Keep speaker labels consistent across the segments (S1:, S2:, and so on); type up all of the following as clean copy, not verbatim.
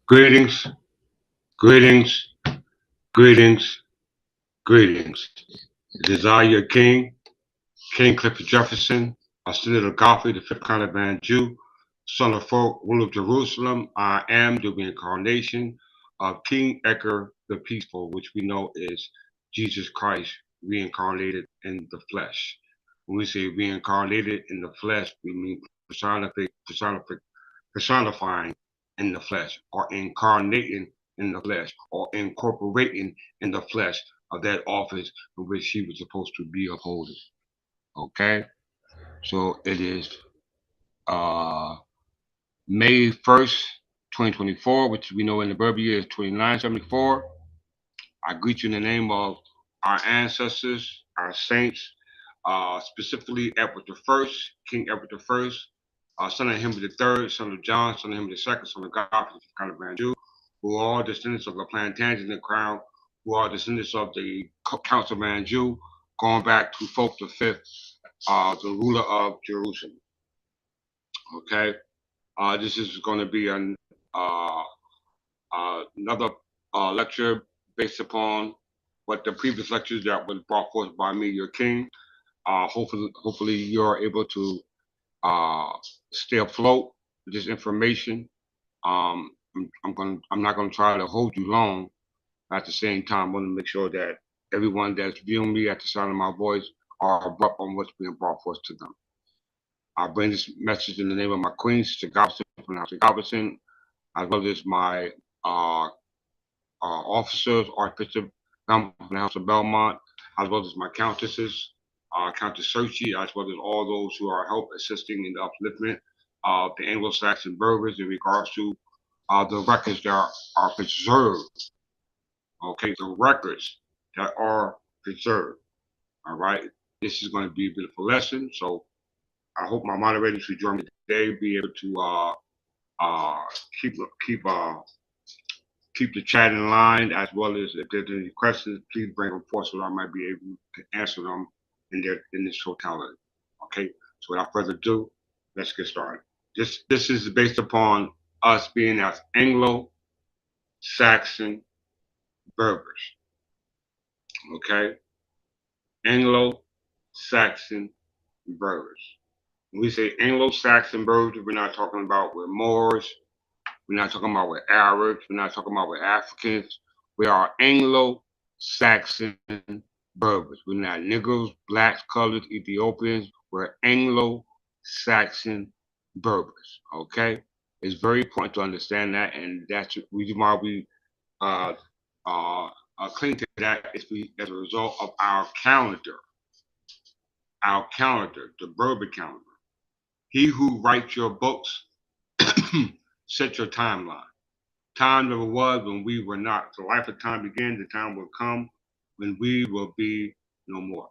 S1: Greetings, greetings, greetings, greetings. It is I, your king, King Clifford Jefferson, a student of Godfrey, the fifth Caliban Jew, son of folk, ruler of Jerusalem. I am the reincarnation of King Edgar the Peaceful, which we know is Jesus Christ reincarnated in the flesh. When we say reincarnated in the flesh, we mean personifying in the flesh, or incarnating in the flesh, or incorporating in the flesh of that office in which he was supposed to be upholding. Okay? So it is May 1st, 2024, which we know in the Berber year is 2974. I greet you in the name of our ancestors, our saints, specifically Edward I, King Edward I, son of Henry III, son of John, son of Henry II, son of Godfrey, kind of Jew, who are all descendants of the Plantagenet crown, who are descendants of the Council Man Jew, going back to Folk V, the ruler of Jerusalem. Okay, this is going to be another lecture based upon what the previous lectures that was brought forth by me, your king. Hopefully you're able to stay afloat with this information. I'm not gonna try to hold you long. At the same time, I want to make sure that everyone that's viewing me at the sound of my voice are abrupt on what's being brought forth to them. I bring this message in the name of my queen, Sister Galveston, from the House of Galveston, as well as my officers, Archbishop from the House of Belmont, as well as my countesses, Countess Searchy, as well as all those who are help assisting in the upliftment of the Anglo-Saxon Berbers in regards to the records that are preserved. Okay, the records that are preserved. All right, this is going to be a beautiful lesson. So I hope my moderators who join me today be able to keep the chat in line, as well as if there's any questions, please bring them forth so I might be able to answer them in this totality. Okay, so without further ado, let's get started. This is based upon us being as Anglo Saxon Berbers. Okay, Anglo Saxon Berbers. When we say Anglo Saxon Berbers, we're not talking about with Moors. We're not talking about with Arabs. We're not talking about with Africans. We are Anglo-Saxon Berbers. We're not Negroes, blacks, colors, Ethiopians. We're Anglo-Saxon Berbers. Okay, it's very important to understand that, and that's the reason why we cling to that is as a result of our calendar, the Berber calendar. He who writes your books set your timeline. Time never was when we were not. The life of time began, the time will come when we will be no more.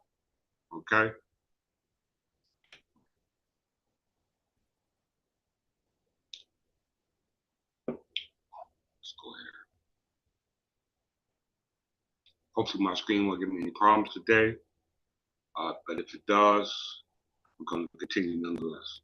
S1: Okay? Let's go ahead. Hopefully my screen won't give me any problems today. But if it does, I'm going to continue nonetheless.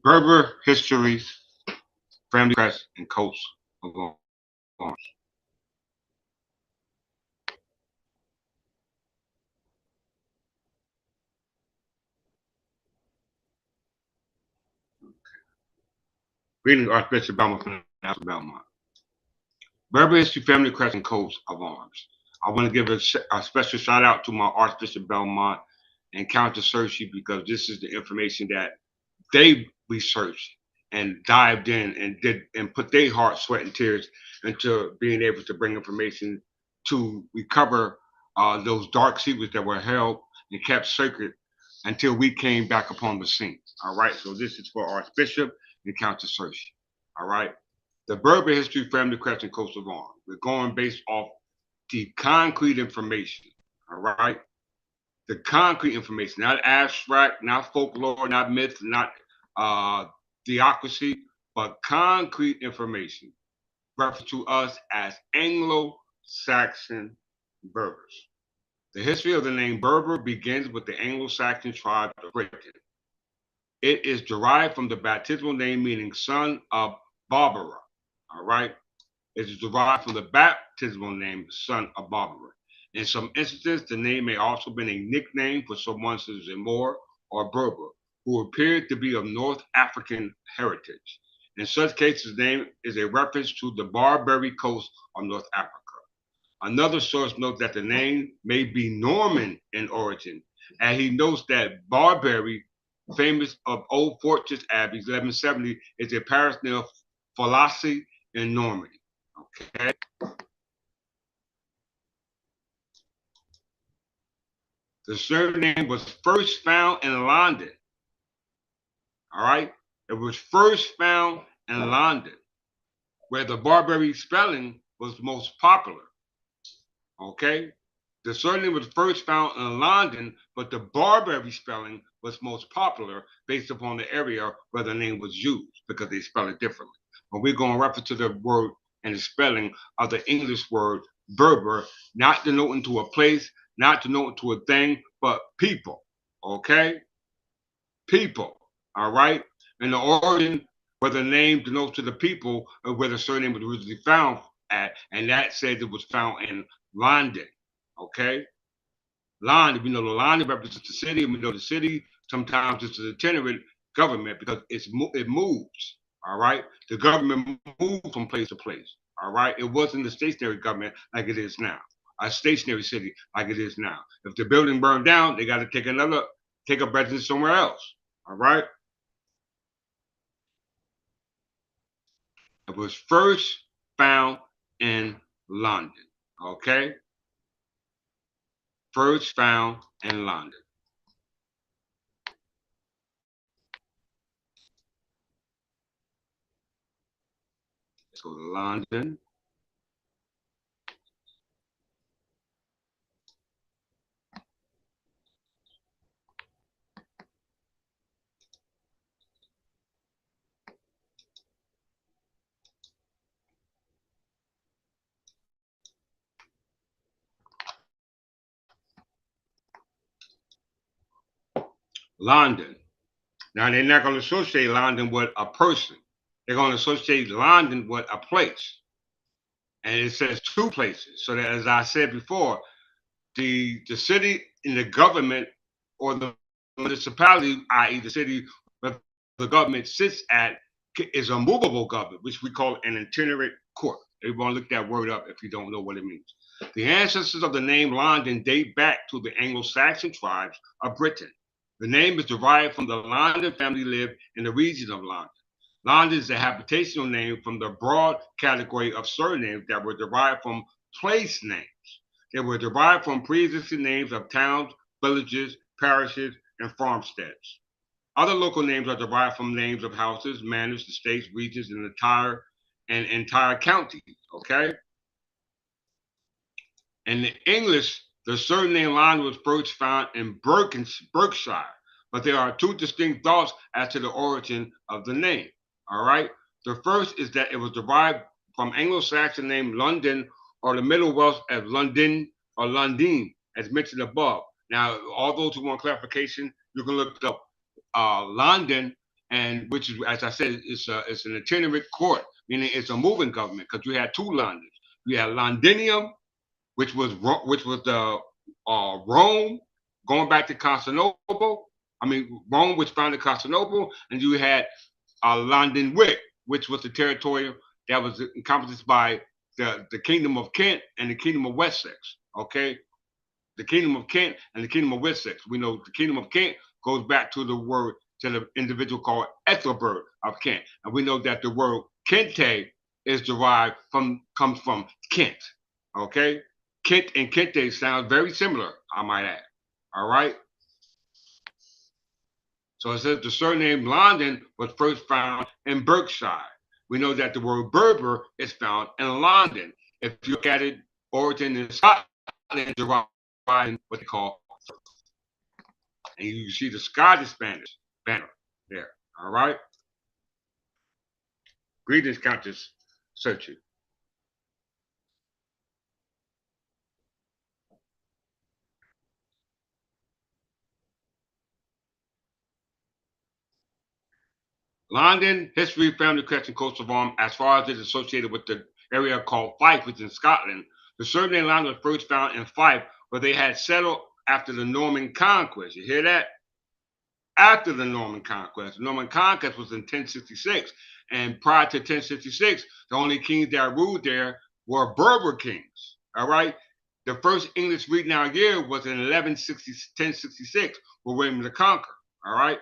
S1: Berber histories, family crest, and coats of arms. Greetings, Archbishop Belmont from the House of Belmont. Berber history, family crest, and coats of arms. I want to give a special shout out to my Archbishop Belmont and Countess Searchy, because this is the information that they researched and dived in and did and put their heart, sweat, and tears into being able to bring information to recover those dark secrets that were held and kept sacred until we came back upon the scene. All right. So this is for Archbishop and Countess Saoirse. All right. The Berber history, family crest, and coast of arms. We're going based off the concrete information. All right. The concrete information, not abstract, not folklore, not myth, not theocracy, but concrete information referred to us as Anglo-Saxon Berbers. The history of the name Berber begins with the Anglo-Saxon tribe of Britain. It is derived from the baptismal name meaning son of Barbara. All right. It is derived from the baptismal name son of Barbara. In some instances, the name may also have been a nickname for someone such as a Moor or Berber, who appeared to be of North African heritage. In such cases, the name is a reference to the Barbary coast of North Africa. Another source notes that the name may be Norman in origin, and he notes that Barbary, famous of Old Fortress Abbeys, 1170, is a parish near Fallacy in Normandy. Okay. The surname was first found in London. All right. It was first found in London, where the Barbary spelling was most popular. Okay. The surname was first found in London, but the Barbary spelling was most popular based upon the area where the name was used because they spell it differently. But we're going to refer to the word and the spelling of the English word Berber, not denoting to a place, not denoting to a thing, but people. Okay? People. All right? And the origin where the name denotes to the people of where the surname was originally found at, and that says it was found in London. Okay? London, we know the London represents the city, and we know the city sometimes it's an itinerant government because it moves. All right, the government moved from place to place. All right, it wasn't a stationary government like it is now, a stationary city like it is now. If the building burned down, they got to take up residence somewhere else. All right, it was first found in London. Okay, first found in London. Let's go to London. London. Now they're not going to associate London with a person. They're going to associate London with a place. And it says two places. So that, as I said before, the city and the government or the municipality, i.e. the city where the government sits at, is a movable government, which we call an itinerant court. Everyone look that word up if you don't know what it means. The ancestors of the name London date back to the Anglo-Saxon tribes of Britain. The name is derived from the London family lived in the region of London. London is a habitational name from the broad category of surnames that were derived from place names. They were derived from pre-existing names of towns, villages, parishes, and farmsteads. Other local names are derived from names of houses, manors, estates, regions, and entire counties. Okay. In the English, the surname London was first found in Berkshire, but there are two distinct thoughts as to the origin of the name. All right. The first is that it was derived from Anglo-Saxon name London, or the Middle Welsh as London or Londine, as mentioned above. Now, all those who want clarification, you can look up London, and which is, as I said, it's an itinerant court, meaning it's a moving government because you had two Londons. You had Londinium, which was the Rome, going back to Constantinople. I mean, Rome, which founded Constantinople, and you had London Wick, which was the territory that was encompassed by the Kingdom of Kent and the Kingdom of Wessex. Okay, the Kingdom of Kent and the Kingdom of Wessex. We know the Kingdom of Kent goes back to the word to the individual called Ethelbert of Kent. And we know that the word Kente is comes from Kent. Okay? Kent and Kente sound very similar, I might add. All right? So it says the surname London was first found in Berkshire. We know that the word Berber is found in London. If you look at it, origin in Scotland, derived from what they call, and you see the Scottish Spanish banner there. All right. Greetings, Countess Searchy. London, history, family crest, and coat of arms, as far as it is associated with the area called Fife, which is in Scotland. The surname London was first found in Fife, where they had settled after the Norman conquest. You hear that? After the Norman conquest. The Norman conquest was in 1066. And prior to 1066, the only kings that ruled there were Berber kings. All right. The first English reading our year was in 1066 with William the Conqueror. All right.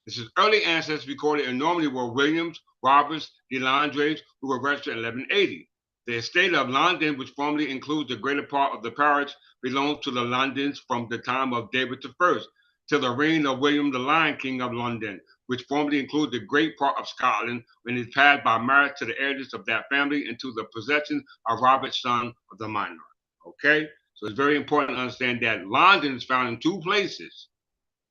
S1: This is early ancestors recorded in Normandy were Williams, Roberts, Delandres, who were registered in 1180. The estate of London, which formerly includes the greater part of the parish, belongs to the Londons from the time of David I to the reign of William the Lion, King of London, which formerly included the great part of Scotland, when it passed by marriage to the heirs of that family into the possession of Robert, son of the minor. Okay? So it's very important to understand that London is found in two places,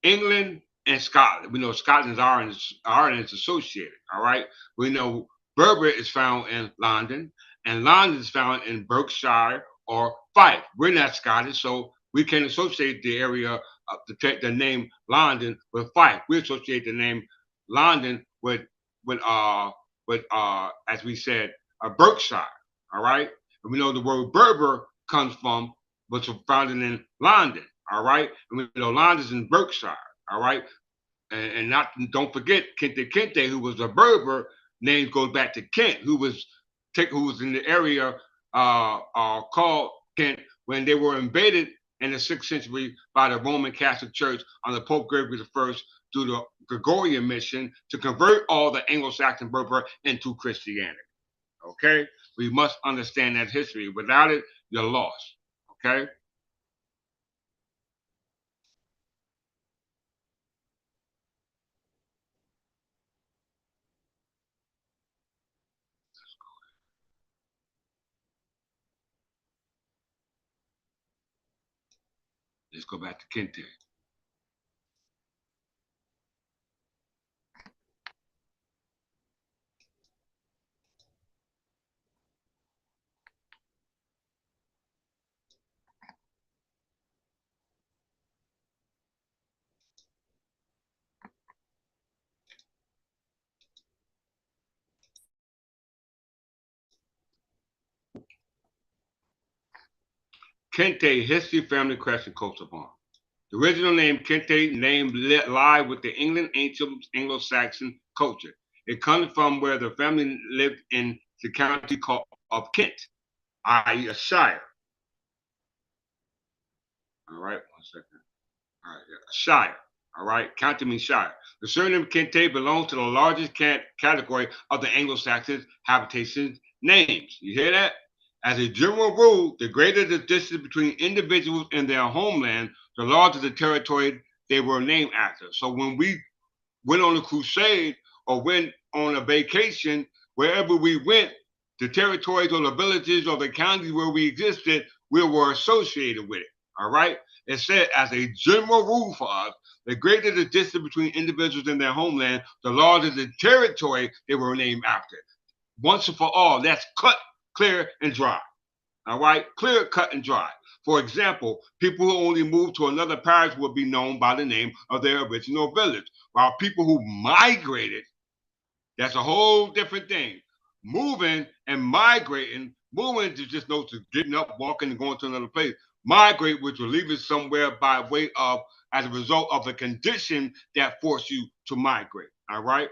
S1: England and Scotland. We know Scotland's Ireland is associated, all right? We know Berber is found in London, and London is found in Berkshire or Fife. We're not Scottish, so we can associate the area of the name London with Fife. We associate the name London with as we said, Berkshire, all right? And we know the word Berber comes from what's found in London, all right? And we know London's in Berkshire, all right? And don't forget Kente Kente, who was a Berber. Name goes back to Kent, who was in the area called Kent when they were invaded in the 6th century by the Roman Catholic Church under Pope Gregory I through the Gregorian mission to convert all the Anglo-Saxon Berber into Christianity. Okay? We must understand that history. Without it, you're lost. Okay? Let's go back to Kente. Kente, history, family crest, and coat of arms. The original name Kente name live with the England ancient Anglo-Saxon culture. It comes from where the family lived in the county of Kent, i.e. a shire. All right, 1 second. All right, yeah. A shire. All right, county means shire. The surname Kente belongs to the largest category of the Anglo-Saxon habitation names. You hear that? As a general rule, the greater the distance between individuals and their homeland, the larger the territory they were named after. So when we went on a crusade or went on a vacation, wherever we went, the territories or the villages or the counties where we existed, we were associated with it. All right? It said, as a general rule for us, the greater the distance between individuals and their homeland, the larger the territory they were named after. Once and for all, that's cut, clear, and dry. All right? Clear, cut, and dry. For example, people who only moved to another parish would be known by the name of their original village, while people who migrated, that's a whole different thing. Moving and migrating, moving is just no to getting up, walking, and going to another place. Migrate, which will leave us somewhere by way of, as a result of the condition that forced you to migrate. All right?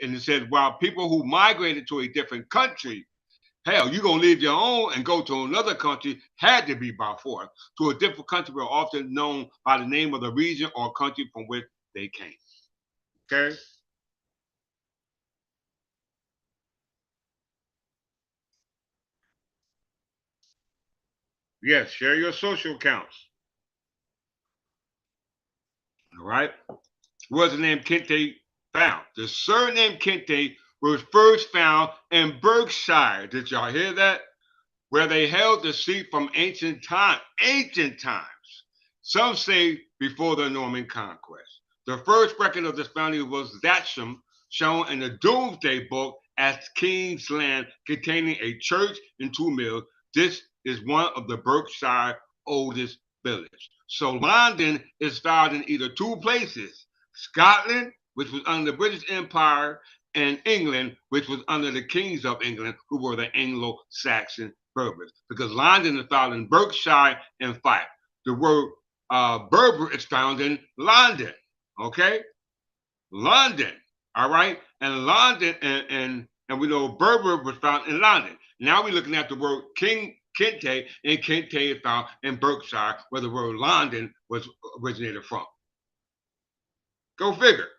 S1: And it says, while people who migrated to a different country, hell, you're going to leave your own and go to another country, had to be by force. To a different country were often known by the name of the region or country from which they came. Okay. Yes, share your social accounts. All right. Was the name Kente found? The surname Kente was first found in Berkshire. Did y'all hear that? Where they held the seat from ancient time. Ancient times. Some say before the Norman conquest. The first record of this family was Thatcham, shown in the Domesday Book as King's Land, containing a church and 2 mills. This is one of the Berkshire oldest villages. So London is found in either two places: Scotland, which was under the British Empire, and England, which was under the kings of England, who were the Anglo-Saxon Berbers. Because London is found in Berkshire and Fife. The word Berber is found in London. Okay, London. All right, and London and we know Berber was found in London. Now we're looking at the word Kente, and Kente is found in Berkshire, where the word London was originated from. Go figure.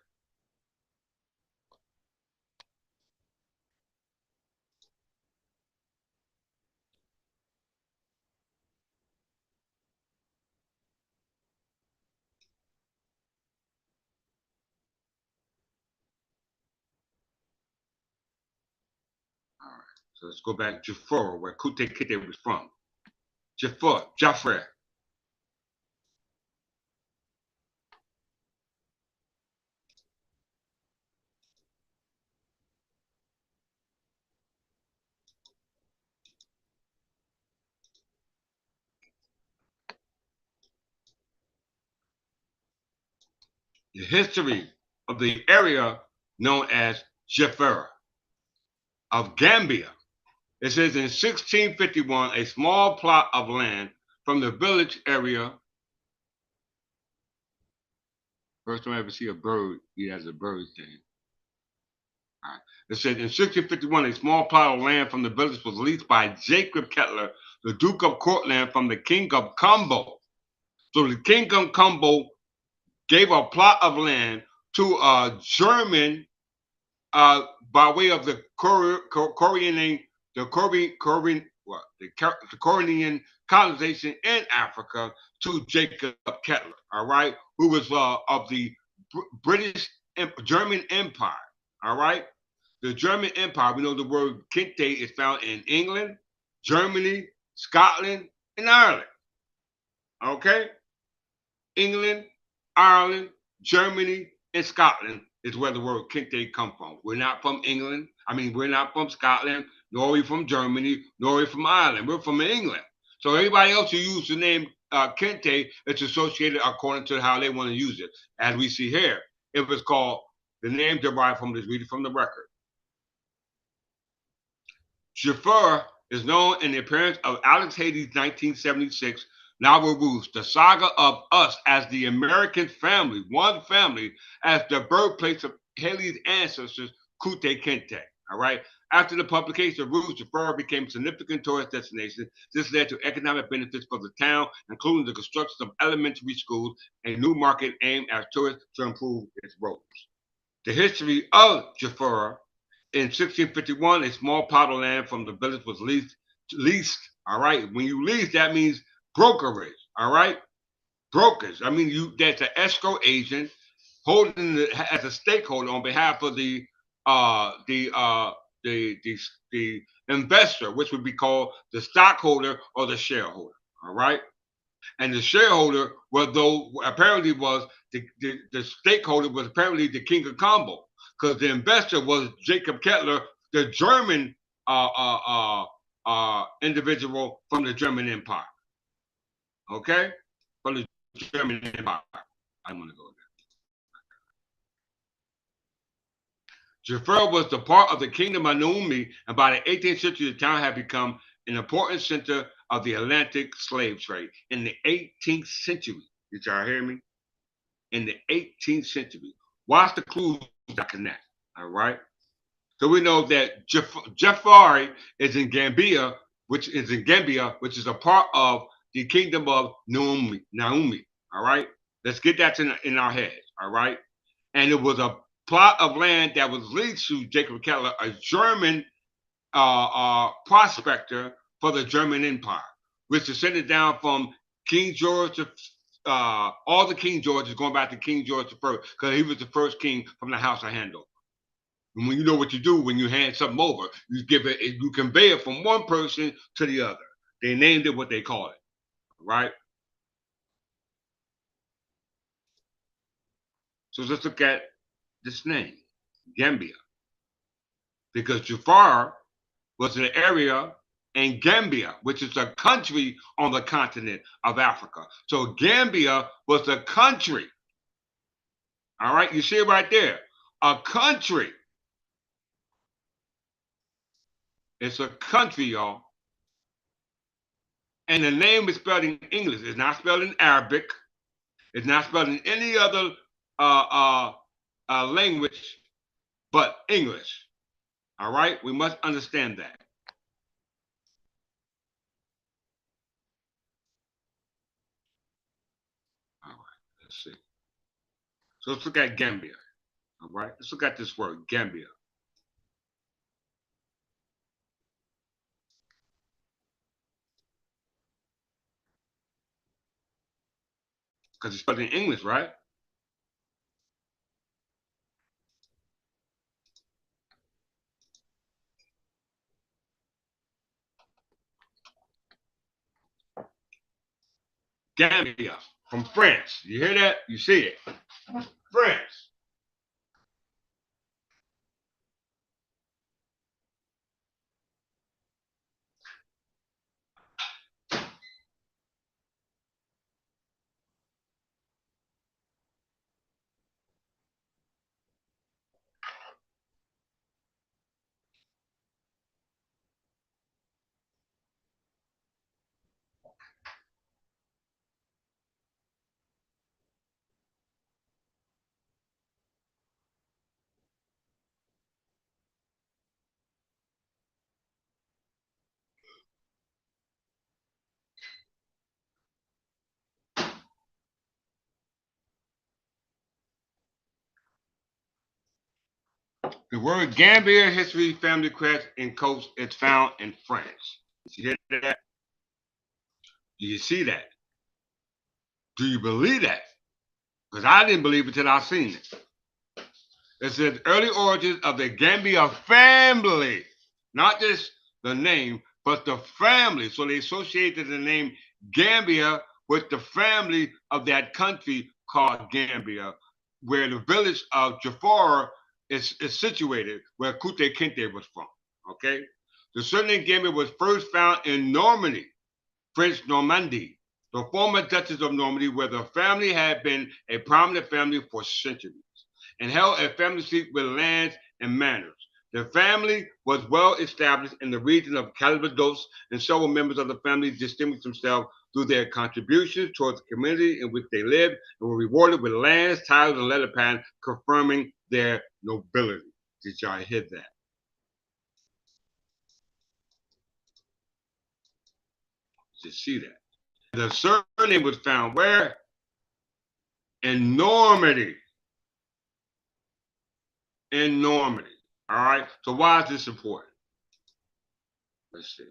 S1: All right, so let's go back to Jafar, where Kute Kete was from. Jafar. The history of the area known as Jaffa of Gambia. It says in 1651, a small plot of land from the village area. First time I ever see a bird, he has a bird thing. All right. It says in 1651, a small plot of land from the village was leased by Jacob Kettler, the Duke of Cortland, from the King of Combo. So the King of Combo gave a plot of land to a German by way of the Korean colonization in Africa to Jacob Kettler, all right, who was of the British German Empire, all right. The German Empire, we know the word Kente is found in England, Germany, Scotland, and Ireland, okay. England, Ireland, Germany, and Scotland is where the word Kente come from. We're not from England. I mean, we're not from Scotland, nor are we from Germany, nor are we from Ireland. We're from England. So everybody else who used the name Kente, it's associated according to how they want to use it. As we see here, it was called, the name derived from this, reading from the record. Jafar is known in the appearance of Alex Haley's 1976 novel Roots, the saga of us as the American family, one family, as the birthplace of Haley's ancestors, Kute Kente. All right. After the publication of Roots, Jafar became a significant tourist destination. This led to economic benefits for the town, including the construction of elementary schools and new market aimed at tourists to improve its roads. The history of Jafar: in 1651, a small plot of land from the village was leased. All right. When you lease, that means brokerage. All right. Brokers. I mean, that's an escrow agent holding as a stakeholder on behalf of the investor, which would be called the stockholder or the shareholder. All right. And the shareholder, well, though apparently was the stakeholder was apparently the King of Combo, because the investor was Jacob Kettler, the German individual from the German Empire. Okay, from the German Empire. I'm gonna go there. Jaffa was the part of the kingdom of Naomi, and by the 18th century, the town had become an important center of the Atlantic slave trade. In the 18th century, did y'all hear me? In the 18th century, watch the clues that connect. All right. So we know that Jafari is in Gambia, which is a part of the kingdom of Naomi. All right. Let's get that in our heads. All right. And it was a plot of land that was linked to Jacob Keller, a German prospector for the German Empire, which descended down from King George to all the King Georges, going back to King George the First, because he was the first king from the House of Handel. And when you know what you do when you hand something over, you give it, you convey it from one person to the other. They named it what they call it, right? So let's look at this name, Gambia, because Jafar was an area in Gambia, which is a country on the continent of Africa. So Gambia was a country. All right, you see it right there, a country. It's a country, y'all. And the name is spelled in English. It's not spelled in Arabic. It's not spelled in any other language but English. All right, we must understand that. All right, let's see. So let's look at Gambia. All right, let's look at this word, Gambia. Because it's spelled in English, right? Gambia from France. You hear that? You see it. France. The word Gambia history family crest and coast is found in France. You hear that? Do you see that? Do you believe that? Because I didn't believe it until I seen it. It says early origins of the Gambia family, not just the name, but the family. So they associated the name Gambia with the family of that country called Gambia, where the village of Jafar is situated, where Kute Kinte was from. Okay? The surname Gambia was first found in Normandy, French Normandy, the former Duchess of Normandy, where the family had been a prominent family for centuries and held a family seat with lands and manors. The family was well established in the region of Calvados, and several members of the family distinguished themselves through their contributions towards the community in which they lived and were rewarded with lands, titles, and letter pads confirming their nobility. Did y'all hear that? Did you see that? The surname was found where? In Normandy. In Normandy. All right. So why is this important? Let's see.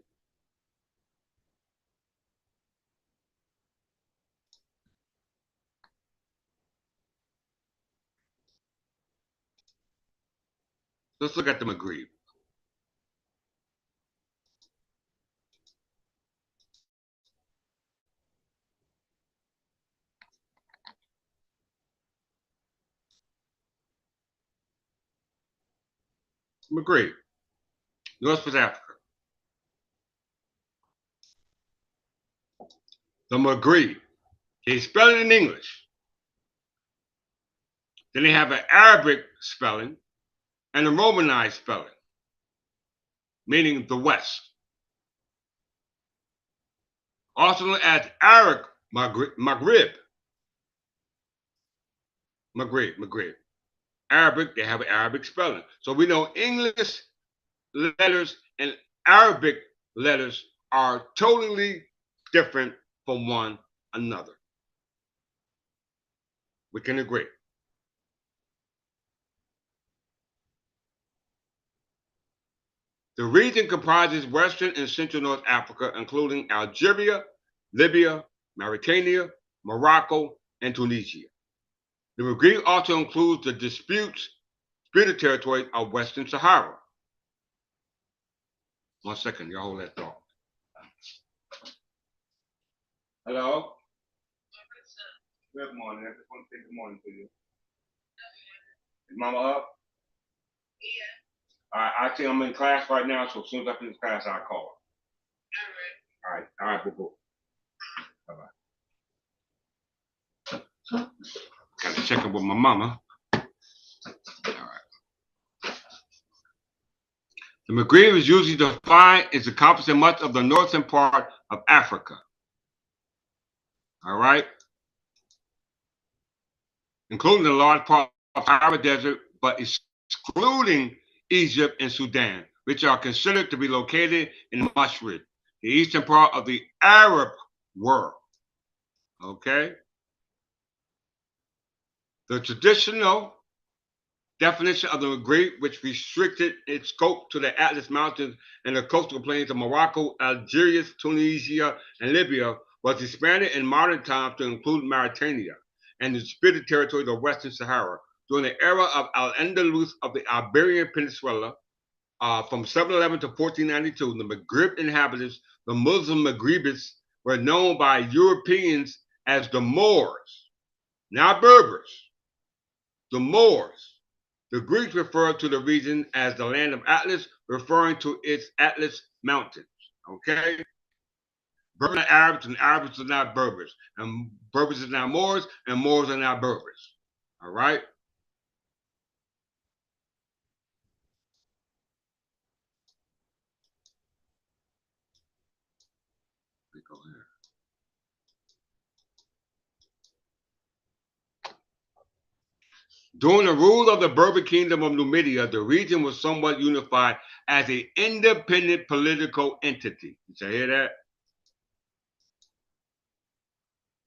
S1: Let's look at the Maghreb. Maghreb, Northwestern Africa. The Maghreb. They spell it in English. Then they have an Arabic spelling and a Romanized spelling, meaning the West. Also known as Arab Maghreb. Maghreb. Arabic, they have an Arabic spelling. So we know English letters and Arabic letters are totally different from one another. We can agree. The region comprises Western and Central North Africa, including Algeria, Libya, Mauritania, Morocco, and Tunisia. The Maghreb also includes the disputed territory of Western Sahara. 1 second, y'all hold that thought. Hello? Good morning. I just want to say good morning to you. Is Mama up? Yeah. All right, I see I'm in class right now, so as soon as I finish class, I'll call her. All right, boo-boo. Bye-bye. Got to check in with my mama. All right. The Maghreb is usually defined as encompassing much of the northern part of Africa. All right? Including the large part of the Sahara Desert, but excluding Egypt and Sudan, which are considered to be located in the Maghreb, the eastern part of the Arab world. Okay? The traditional definition of the Maghreb, which restricted its scope to the Atlas Mountains and the coastal plains of Morocco, Algeria, Tunisia, and Libya, was expanded in modern times to include Mauritania and the disputed territory of Western Sahara. During the era of Al-Andalus of the Iberian Peninsula, from 711 to 1492, the Maghreb inhabitants, the Muslim Maghrebis, were known by Europeans as the Moors, not Berbers, the Moors. The Greeks referred to the region as the land of Atlas, referring to its Atlas Mountains. Okay? Berbers are Arabs, and Arabs are not Berbers. And Berbers are not Moors, and Moors are not Berbers. All right? Let me go here. During the rule of the Berber kingdom of Numidia, the region was somewhat unified as an independent political entity. Did you hear that?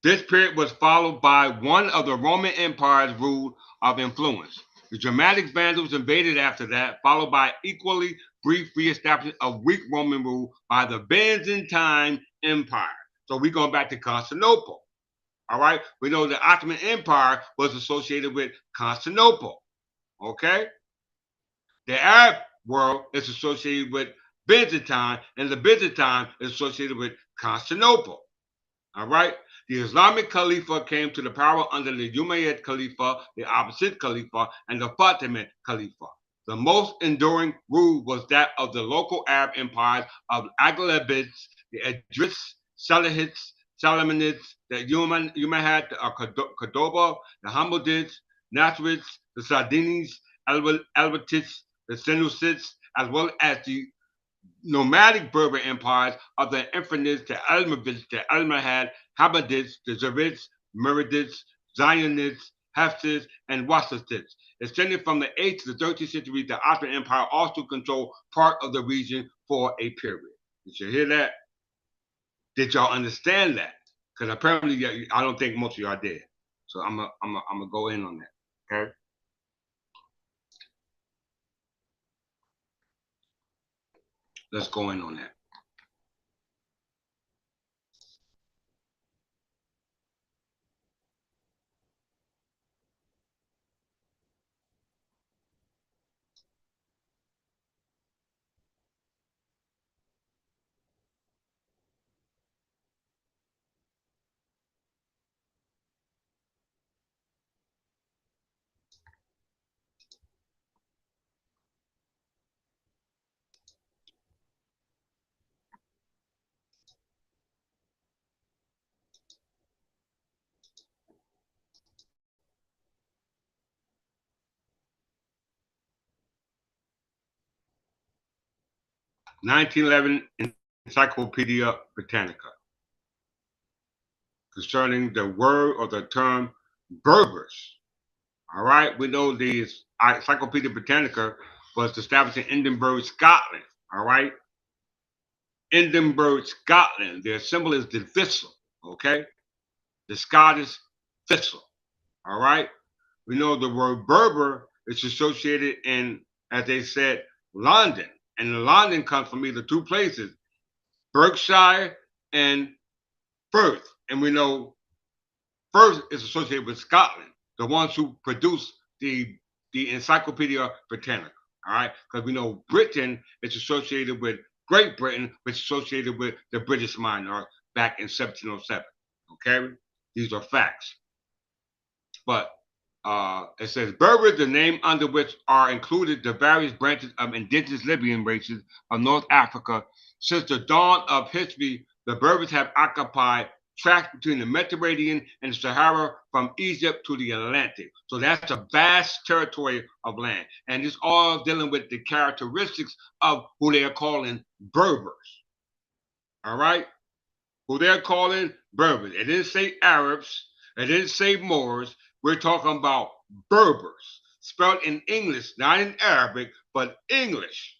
S1: This period was followed by one of the Roman Empire's rule of influence. The Germanic Vandals invaded after that, followed by equally brief reestablishment of weak Roman rule by the Byzantine Empire. So we're going back to Constantinople. All right, we know the Ottoman Empire was associated with Constantinople. Okay, the Arab world is associated with Byzantine, and the Byzantine is associated with Constantinople. All right, the Islamic Khalifa came to the power under the Umayyad Khalifa, the Abbasid Khalifa, and the Fatimid Khalifa. The most enduring rule was that of the local Arab empires of Aghlabids, the Idris, Salahids, Salamanids, the Umayyad, Cordoba, the Hammadids, Nasrids, the Sardinis, Alvatids, the Senuscids, as well as the nomadic Berber empires of the Infanids, the Almoravids, the Almohad, Habadids, the Zirids, Muridids, Zionids, Hafsids, and Wasastids. Extending from the 8th to the 13th century, the Ottoman Empire also controlled part of the region for a period. Did you hear that? Did y'all understand that? Because apparently, I don't think most of y'all did. So I'm gonna go in on that. Okay. Let's go in on that. (1911) Encyclopedia Britannica concerning the word or the term Berbers. All right, we know the Encyclopedia Britannica was established in Edinburgh, Scotland. All right, Edinburgh, Scotland. Their symbol is the thistle. Okay, the Scottish thistle. All right, we know the word Berber is associated in, as they said, London. And London comes from either two places, Berkshire and Firth. And we know Firth is associated with Scotland, the ones who produced the Encyclopedia Britannica. All right, because we know Britain is associated with Great Britain, which is associated with the British monarch back in 1707. Okay, these are facts. But it says Berber is the name under which are included the various branches of indigenous Libyan races of North Africa. Since the dawn of history, the Berbers have occupied tracts between the Mediterranean and the Sahara from Egypt to the Atlantic. So that's a vast territory of land. And it's all dealing with the characteristics of who they are calling Berbers. All right? Who they're calling Berbers. It didn't say Arabs. It didn't say Moors. We're talking about Berbers, spelled in English, not in Arabic, but English.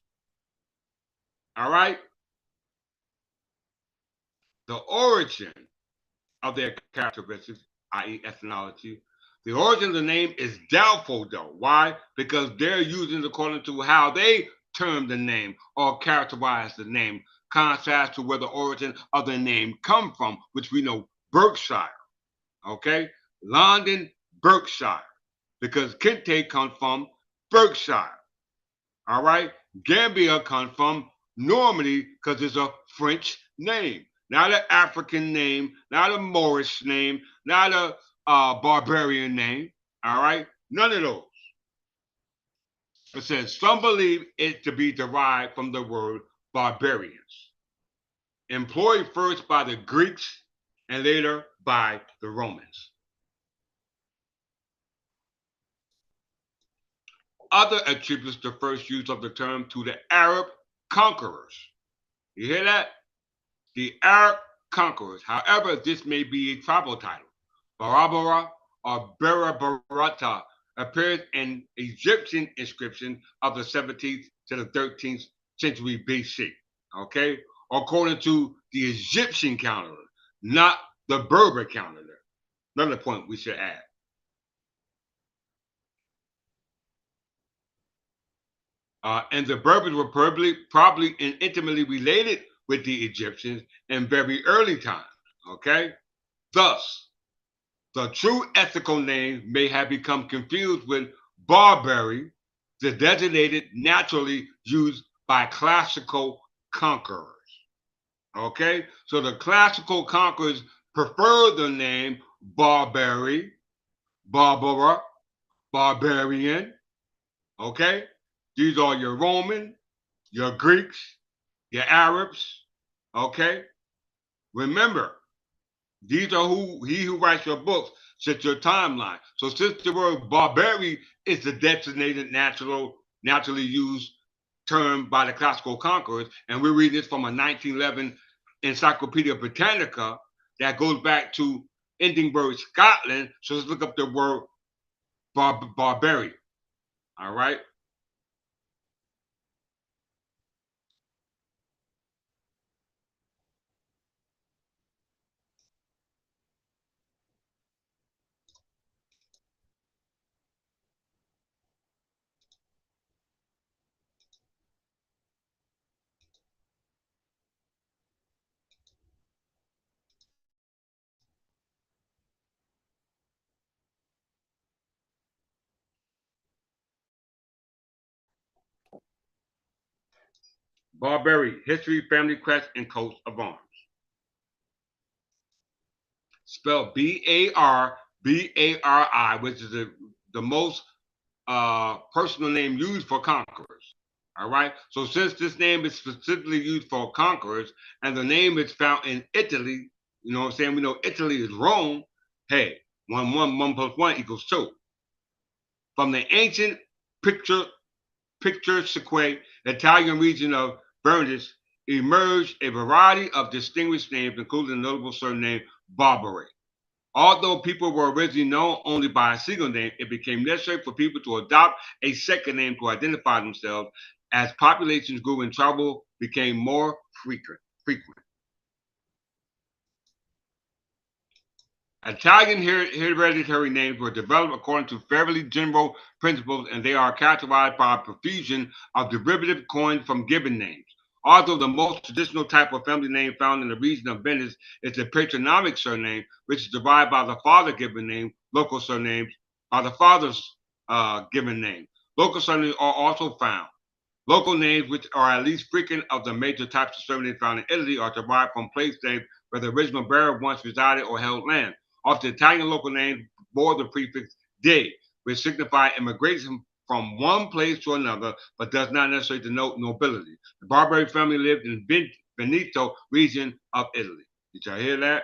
S1: All right? The origin of their characteristics, i.e., ethnology, the origin of the name is doubtful, though. Why? Because they're using it according to how they term the name or characterize the name, contrast to where the origin of the name come from, which we know Berkshire. Okay? London, Berkshire. Because Kente comes from Berkshire. All right? Gambia comes from Normandy because it's a French name, not an African name, not a Moorish name, not a barbarian name. All right? None of those. It says some believe it to be derived from the word barbarians, employed first by the Greeks and later by the Romans. Other attributes the first use of the term to the Arab conquerors. You hear that? The Arab conquerors. However, this may be a tribal title. Barabara or Berabarata appears in Egyptian inscription of the 17th to the 13th century BC. Okay? According to the Egyptian calendar, not the Berber calendar. Another point we should add. And the Berbers were probably intimately related with the Egyptians in very early times. Okay, thus the true ethical name may have become confused with Barbary, the designated naturally used by classical conquerors. Okay, so the classical conquerors prefer the name Barbary, Barbara, Barbarian. Okay, these are your Roman, your Greeks, your Arabs. Okay, remember, these are he who writes your books sets your timeline. So since the word barbarian is the designated naturally used term by the classical conquerors, and we're reading this from a 1911 Encyclopedia Britannica that goes back to Edinburgh, Scotland. So let's look up the word barbarian. All right. Barbary, history, family crest, and coats of arms. Spelled Barbari, which is the most personal name used for conquerors. All right. So since this name is specifically used for conquerors, and the name is found in Italy, you know what I'm saying? We know Italy is Rome. Hey, one plus one equals two. From the ancient picturesque Italian region of Venice emerged a variety of distinguished names, including the notable surname Barbary. Although people were originally known only by a single name, it became necessary for people to adopt a second name to identify themselves as populations grew and travel became more frequent. Italian hereditary names were developed according to fairly general principles, and they are characterized by a profusion of derivative coined from given names. Although the most traditional type of family name found in the region of Venice is the patronymic surname, which is derived by the father given name, local surnames by the father's given name. Local surnames are also found. Local names, which are at least frequent of the major types of surnames found in Italy, are derived from place names where the original bearer once resided or held land. Often Italian local names bore the prefix "de," which signify immigration from one place to another, but does not necessarily denote nobility. The Barbary family lived in Veneto region of Italy. Did y'all hear that?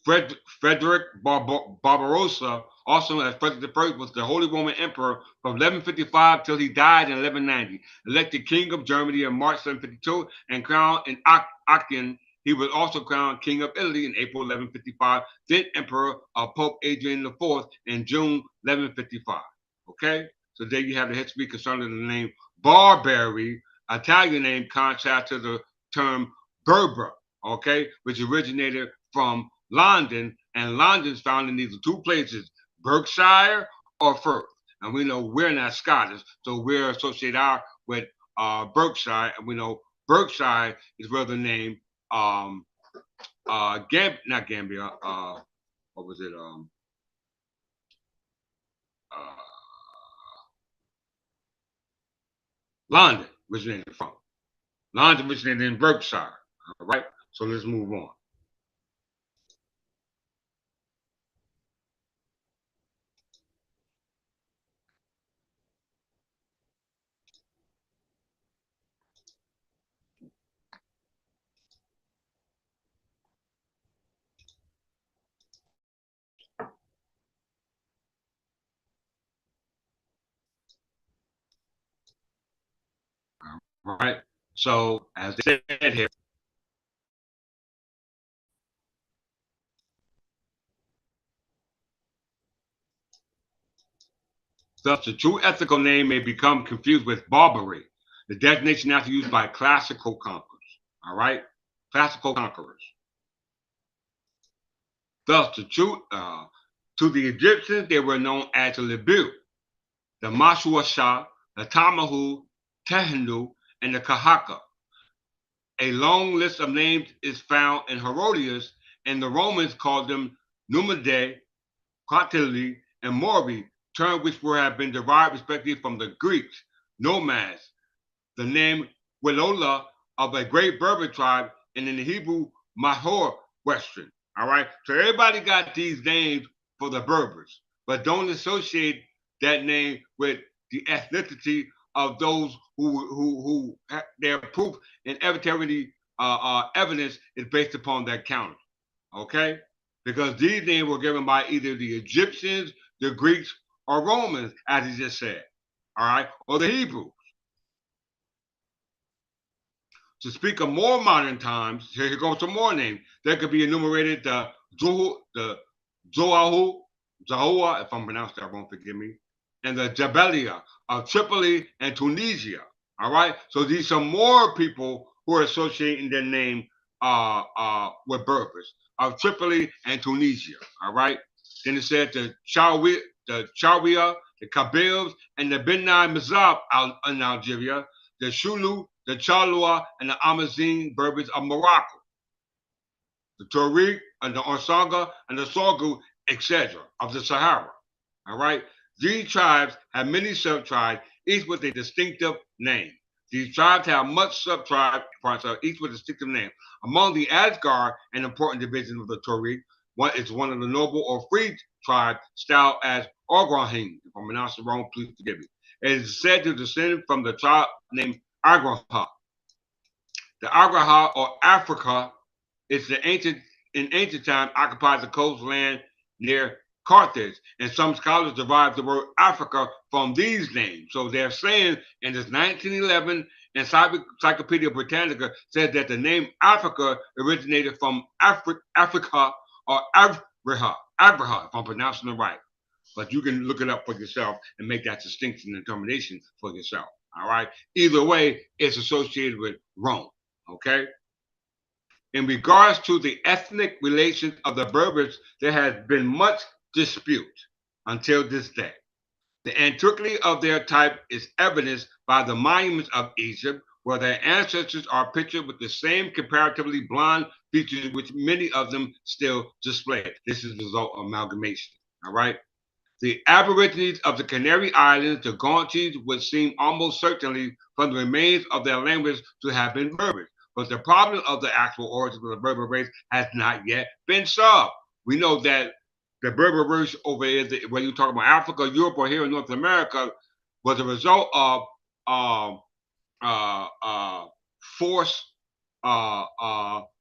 S1: Frederick Barbarossa, also known as Frederick I, was the Holy Roman Emperor from 1155 till he died in 1190. Elected King of Germany in March 752 and crowned in Aachen. He was also crowned King of Italy in April 1155, then Emperor of Pope Adrian IV in June 1155. Okay, so there you have the history concerning the name Barbary, Italian name contrast to the term Berber, okay, which originated from London, and London's found in either two places, Berkshire or Firth. And we know we're not Scottish, so we're associated with Berkshire, and we know Berkshire is where the name not Gambia, what was it? Uh, London originated from. London originated in Berkshire. All right, so let's move on. All right, so as they said here, thus, the true ethical name may become confused with Barbary, the designation now used by classical conquerors. All right, classical conquerors. Thus, to the Egyptians, they were known as the Libu, the Mashuasha, the Tamahu, Tehenu, and the Kahaka. A long list of names is found in Herodotus, and the Romans called them Numide, Quatili, and Mori, terms which were have been derived respectively from the Greeks, nomads, the name Wilola of a great Berber tribe, and in the Hebrew, Mahor Western. All right. So everybody got these names for the Berbers, but don't associate that name with the ethnicity of those who their proof and evidence is based upon that counter. Okay, because these names were given by either the Egyptians, the Greeks, or Romans, as he just said. All right, or the Hebrews. To speak of more modern times, here goes some more names. There could be enumerated the Zoahu, Zahua, if I'm pronouncing that wrong, forgive me, and the Jabelia of Tripoli and Tunisia. All right, so these are more people who are associating their name with Berbers of Tripoli and Tunisia. All right, then it said the Chawia, the Kabils, and the Benai Mazab in Algeria, the Shulu, the Chalua, and the Amazigh Berbers of Morocco, the Tariq, and the Orsaga, and the Sorgu, etc., of the Sahara. All right? These tribes have many sub-tribes, each with a distinctive name. These tribes have much sub-tribe parts of each with a distinctive name. Among the Asgar, an important division of the Tariq, one of the noble or free tribes styled as Orgrahim. If I'm pronouncing wrong, please forgive me. It is said to descend from the tribe named Agraha. The Agraha, or Africa, is in ancient times occupied the coastland near Carthage, and some scholars derive the word Africa from these names. So they're saying in this 1911 Encyclopedia Britannica said that the name Africa originated from Africa or Abraha, if I'm pronouncing it right. But you can look it up for yourself and make that distinction and determination for yourself. All right. Either way, it's associated with Rome. Okay. In regards to the ethnic relations of the Berbers, there has been much dispute until this day. The antiquity of their type is evidenced by the monuments of Egypt, where their ancestors are pictured with the same comparatively blonde features which many of them still display. This is the result of amalgamation. All right. The Aborigines of the Canary Islands, the Gaunties, would seem almost certainly from the remains of their language to have been Berbers. But the problem of the actual origins of the Berber race has not yet been solved. We know that the Berber race over here, whether you talk about Africa, Europe, or here in North America, was a result of uh, forced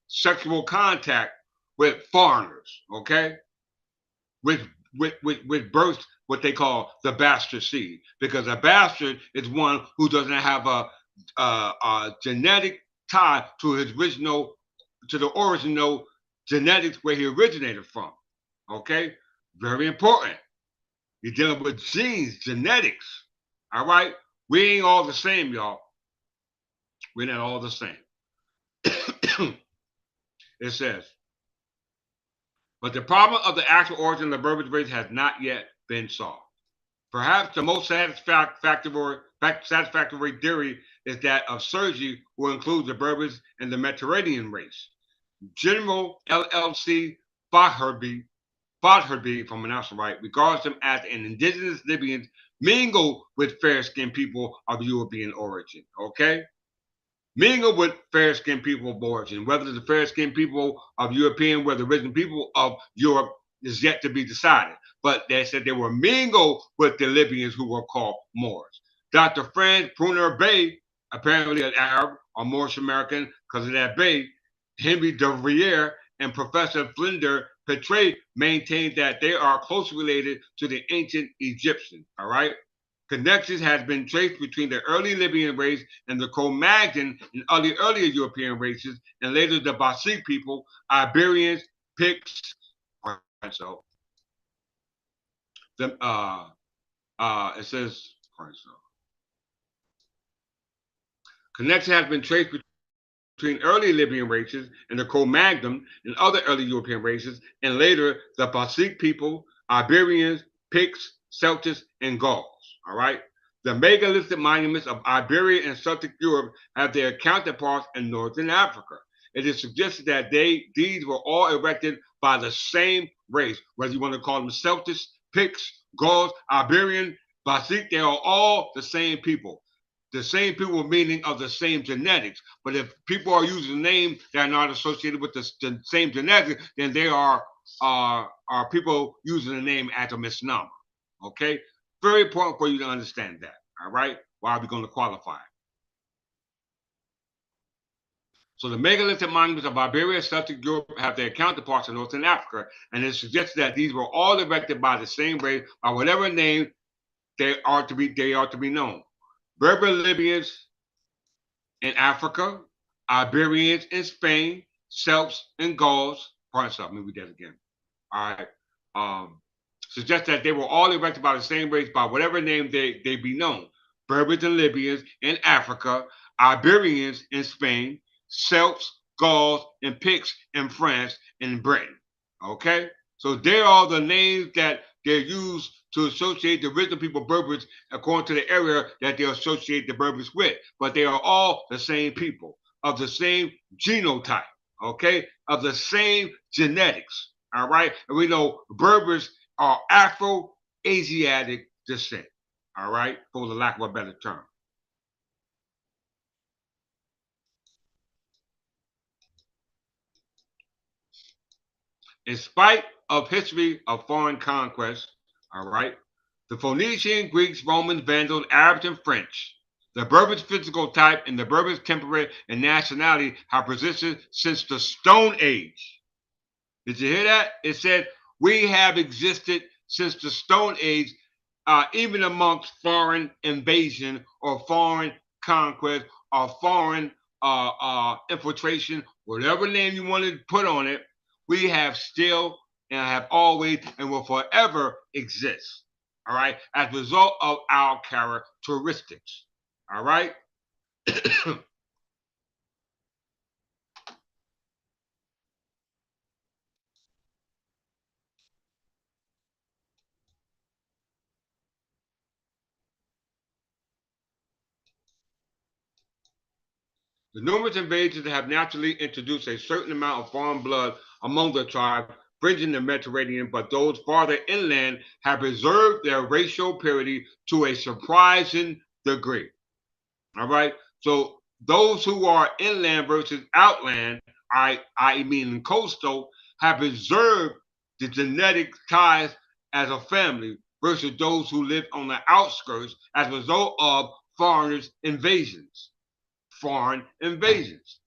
S1: sexual contact with foreigners, okay? With with birth what they call the bastard seed, because a bastard is one who doesn't have a genetic tie to his original to the original genetics where he originated from. Okay, very important. You're dealing with genes, genetics. All right, we ain't all the same, y'all. We're not all the same. It says, but the problem of the actual origin of the Berber race has not yet been solved. Perhaps the most satisfactory theory is that of Sergi, who includes the Berbers and the Mediterranean race. General LLC Fatherby, if I'm pronouncing right, regards them as an indigenous Libyans mingled with fair-skinned people of European origin. Okay? Mingled with fair-skinned people of origin. Whether the fair-skinned people of European were the original people of Europe is yet to be decided. But they said they were mingled with the Libyans who were called Moors. Dr. Franz Pruner Bay, apparently an Arab or Moorish American because of that Bay, Henry de Rier, and Professor Flinder Petre maintained that they are closely related to the ancient Egyptians. All right. Connections has been traced between the early Libyan race and the Cro-Magnon and earlier European races, and later the Basque people, Iberians, Picts. So the it says connection has been traced between early Libyan races and the Cro-Magnon and other early European races, and later the Basque people, Iberians, Picts, Celtics, and Gauls. All right. The megalithic monuments of Iberia and Celtic Europe have their counterparts in Northern Africa. It is suggested that these were all erected by the same race, whether you want to call them Celtics, Picts, Gauls, Iberian, Basque, they are all the same people. The same people meaning of the same genetics. But if people are using names that are not associated with the same genetics, then they are people using the name as a misnomer. Okay? Very important for you to understand that. All right? Why are we going to qualify it? So the megalithic monuments of Iberia and Celtic Europe have their counterparts in Northern Africa, and it suggests that these were all erected by the same race, by whatever name they are to be known. Berber Libyans in Africa, Iberians in Spain, Celts in Gauls. Pardon yourself, let me read that again. All right. Suggests that they were all erected by the same race by whatever name they be known. Berbers and Libyans in Africa, Iberians in Spain, Celts, Gauls, and Picts in France and Britain. Okay? So there are the names that they're used to associate the original people Berbers according to the area that they associate the Berbers with. But they are all the same people, of the same genotype, okay? Of the same genetics, all right? And we know Berbers are Afro-Asiatic descent, all right? For the lack of a better term. In spite of history of foreign conquest, all right, the Phoenician, Greeks, Romans, Vandals, Arabs, and French, the Berbers' physical type and the Berbers' temperament and nationality have persisted since the Stone Age. Did you hear that? It said we have existed since the Stone Age, even amongst foreign invasion or foreign conquest or foreign infiltration, whatever name you want to put on it, we have still and have always and will forever exist. All right, as a result of our characteristics. All right. The numerous invasions have naturally introduced a certain amount of foreign blood among the tribe, fringing the Mediterranean, but those farther inland have preserved their racial purity to a surprising degree. All right. So those who are inland versus outland, I mean coastal, have preserved the genetic ties as a family versus those who live on the outskirts as a result of foreigners' invasions. Foreign invasions.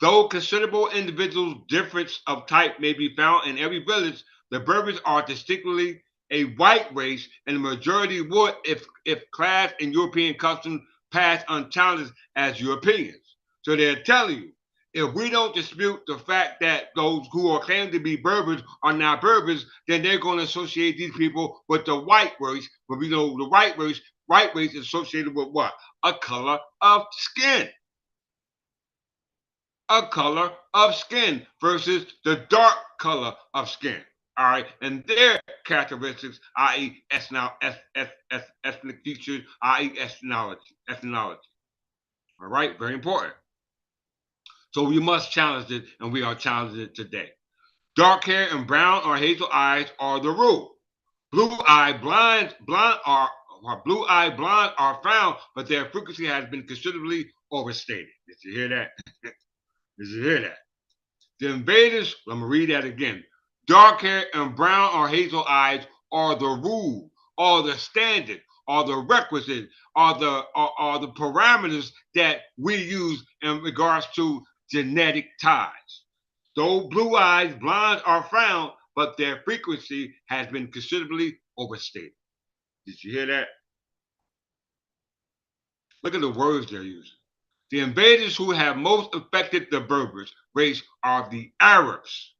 S1: Though considerable individual difference of type may be found in every village, the Berbers are distinctly a white race, and the majority would, if classed in European customs, pass unchallenged as Europeans. So they're telling you, if we don't dispute the fact that those who are claimed to be Berbers are not Berbers, then they're going to associate these people with the white race. But we know the white race is associated with what? A color of skin. A color of skin versus the dark color of skin. All right, and their characteristics, i.e., ethnic features, i.e., ethnology. All right, very important. So we must challenge it, and we are challenging it today. Dark hair and brown or hazel eyes are the rule. Blue-eyed blind are found, but their frequency has been considerably overstated. Did you hear that? Did you hear that? The invaders, let me read that again. Dark hair and brown or hazel eyes are the rule, are the standard, are the requisite, are the parameters that we use in regards to genetic ties. Though blue eyes blondes are found, but their frequency has been considerably overstated. Did you hear that? Look at the words they're using. The invaders who have most affected the Berbers race are the Arabs,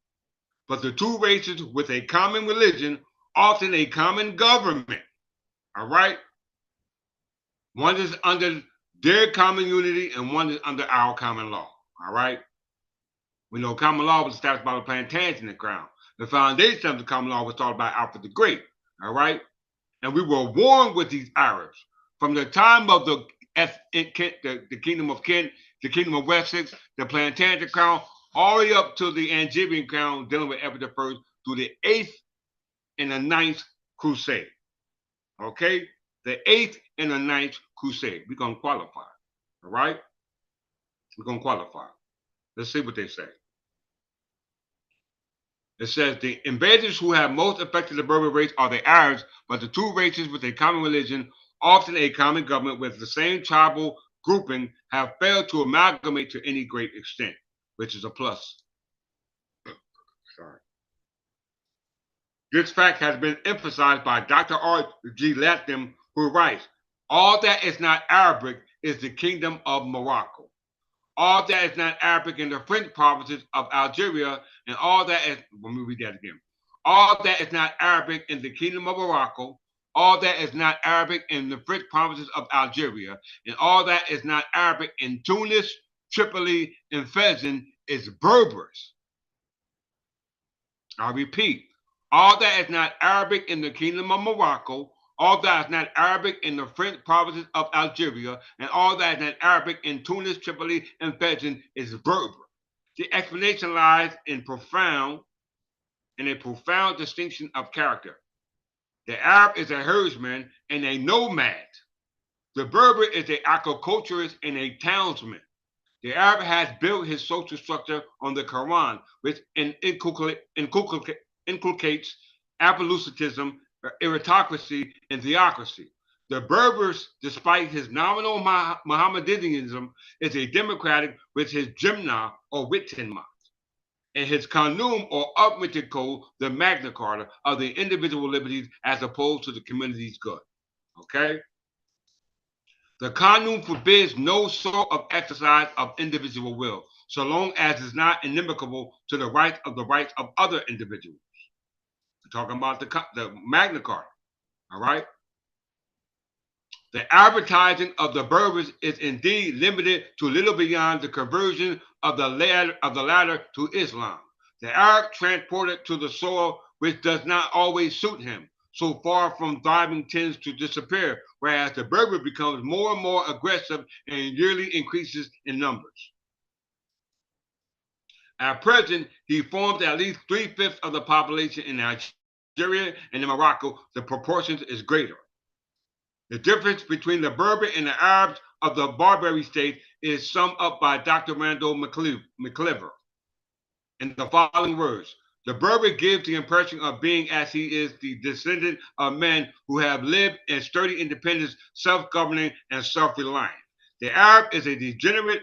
S1: but the two races with a common religion, often a common government. All right? One is under their common unity and one is under our common law. All right? We know common law was established by the Plantagenet crown. The foundation of the common law was started by Alfred the Great. All right? And we were warned with these Arabs from the time of the kingdom of Kent, the kingdom of Wessex, the Plantagenet crown, all the way up to the Angevin crown, dealing with Edward I through the 8th and the 9th Crusade. Okay? The 8th and the 9th Crusade. We're going to qualify. All right? We're going to qualify. Let's see what they say. It says the invaders who have most affected the Berber race are the Arabs, but the two races with a common religion, often a common government with the same tribal grouping, have failed to amalgamate to any great extent, which is a plus. Sorry. This fact has been emphasized by Dr. R.G. Latham, who writes, all that is not Arabic is the kingdom of Morocco. All that is not Arabic in the French provinces of Algeria, and all that is, let me read that again. All that is not Arabic in the kingdom of Morocco, all that is not Arabic in the French provinces of Algeria, and all that is not Arabic in Tunis, Tripoli, and Fezan is Berbers. I repeat, all that is not Arabic in the kingdom of Morocco, all that is not Arabic in the French provinces of Algeria, and all that is not Arabic in Tunis, Tripoli, and Fezan is Berber. The explanation lies in a profound distinction of character. The Arab is a herdsman and a nomad. The Berber is an agriculturist and a townsman. The Arab has built his social structure on the Quran, which inculcates absolutism, aristocracy, and theocracy. The Berbers, despite his nominal Mohammedanism, is a democratic with his Jimna or Wittenma, and his Qanun or unwritten code, the Magna Carta of the individual liberties as opposed to the community's good. Okay? The Qanun forbids no sort of exercise of individual will, so long as it's not inimical to the rights of other individuals. We're talking about the Magna Carta. All right? The advertising of the Berbers is indeed limited to little beyond the conversion of the latter to Islam. The Arab transported to the soil which does not always suit him. so far from thriving tends to disappear, whereas the Berber becomes more and more aggressive and yearly increases in numbers. At present, he forms at least 3/5 of the population in Nigeria, and in Morocco, the proportion is greater. The difference between the Berber and the Arabs of the Barbary state is summed up by Dr. Randall McCleaver in the following words. The Berber gives the impression of being, as he is, the descendant of men who have lived in sturdy independence, self-governing, and self-reliant. The Arab is a degenerate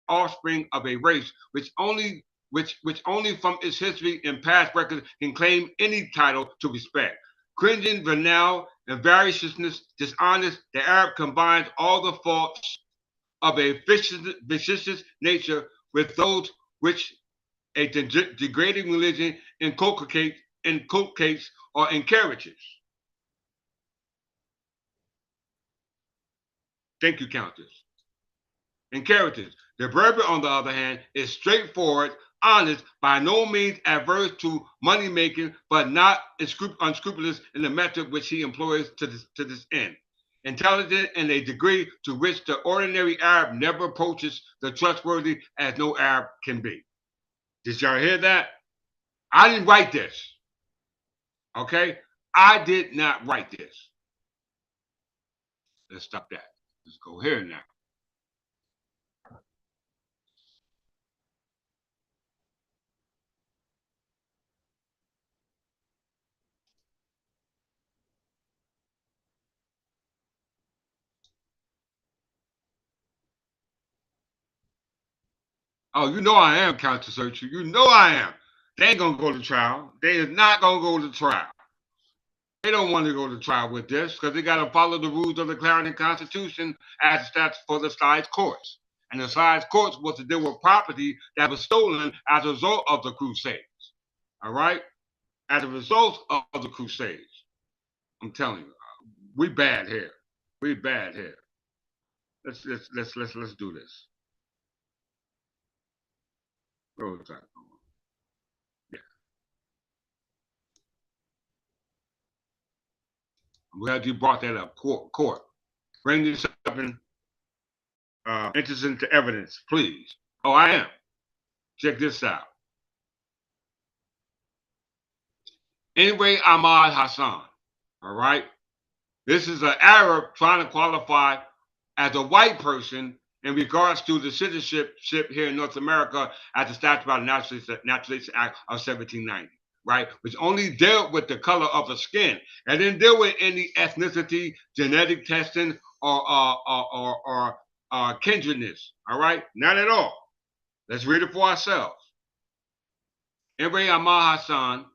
S1: offspring of a race which only from its history and past records can claim any title to respect. Cringing, venal, and variousness, dishonest, the Arab combines all the faults of a vicious nature with those which a degrading religion inculcates or encourages. Thank you, Countess. Encourages. The Berber, on the other hand, is straightforward, honest, by no means averse to money making, but not unscrupulous in the method which he employs to this end. Intelligent in a degree to which the ordinary Arab never approaches the trustworthy as no Arab can be. Did y'all hear that? I didn't write this. Okay? I did not write this. Let's stop that. Let's go here now. Oh, you know I am counter searcher. You know I am. They ain't gonna go to trial. They is not gonna go to trial. They don't want to go to trial with this because they got to follow the rules of the Clarendon Constitution as established for the sides courts. And the sides courts was to deal with property that was stolen as a result of the Crusades. All right, as a result of the Crusades. I'm telling you, we bad here. We bad here. Let's do this. Where was that? Yeah. I'm glad you brought that up. Court. Bring this up and enters into evidence, please. Oh, I am. Check this out. Anyway, Ahmad Hassan. All right. This is an Arab trying to qualify as a white person in regards to the citizenship here in North America as established by the Naturalization Act of 1790, right? Which only dealt with the color of the skin and didn't deal with any ethnicity, genetic testing, or kindredness, all right? Not at all. Let's read it for ourselves. Emre Ahmad Hassan,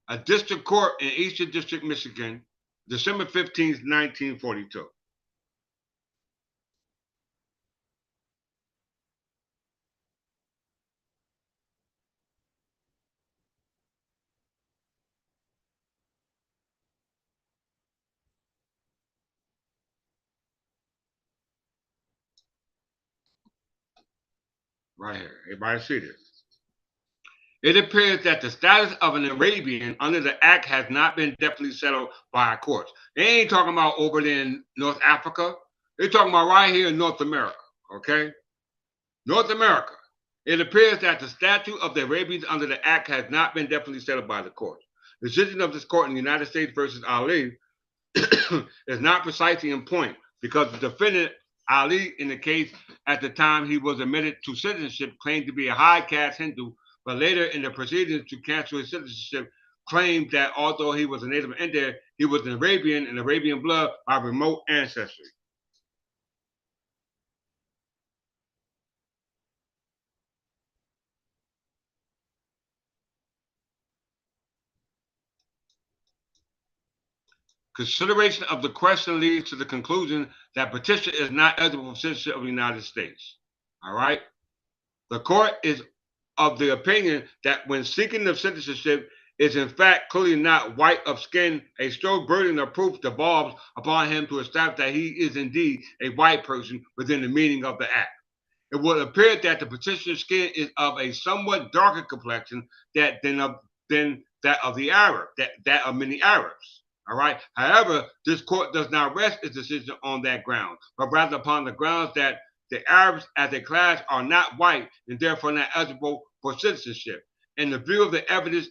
S1: a district court in Eastern District, Michigan, December 15th, 1942. Right here. Everybody see this? It appears that the status of an Arabian under the act has not been definitely settled by courts. They ain't talking about over there in North Africa. They're talking about right here in North America, okay? North America. It appears that the statute of the Arabians under the act has not been definitely settled by the courts. The decision of this court in the United States versus Ali is not precisely in point because the defendant Ali, in the case at the time he was admitted to citizenship, claimed to be a high caste Hindu, but later in the proceedings to cancel his citizenship, claimed that although he was a native Indian, he was an Arabian and Arabian blood by remote ancestry. Consideration of the question leads to the conclusion that petitioner is not eligible for citizenship of the United States. All right. The court is of the opinion that when seeking the citizenship is in fact clearly not white of skin, a strong burden of proof devolves upon him to establish that he is indeed a white person within the meaning of the act. It would appear that the petitioner's skin is of a somewhat darker complexion than that of the Arab, that of many Arabs. All right. However, this court does not rest its decision on that ground, but rather upon the grounds that the Arabs as a class are not white and therefore not eligible for citizenship. In the view of the evident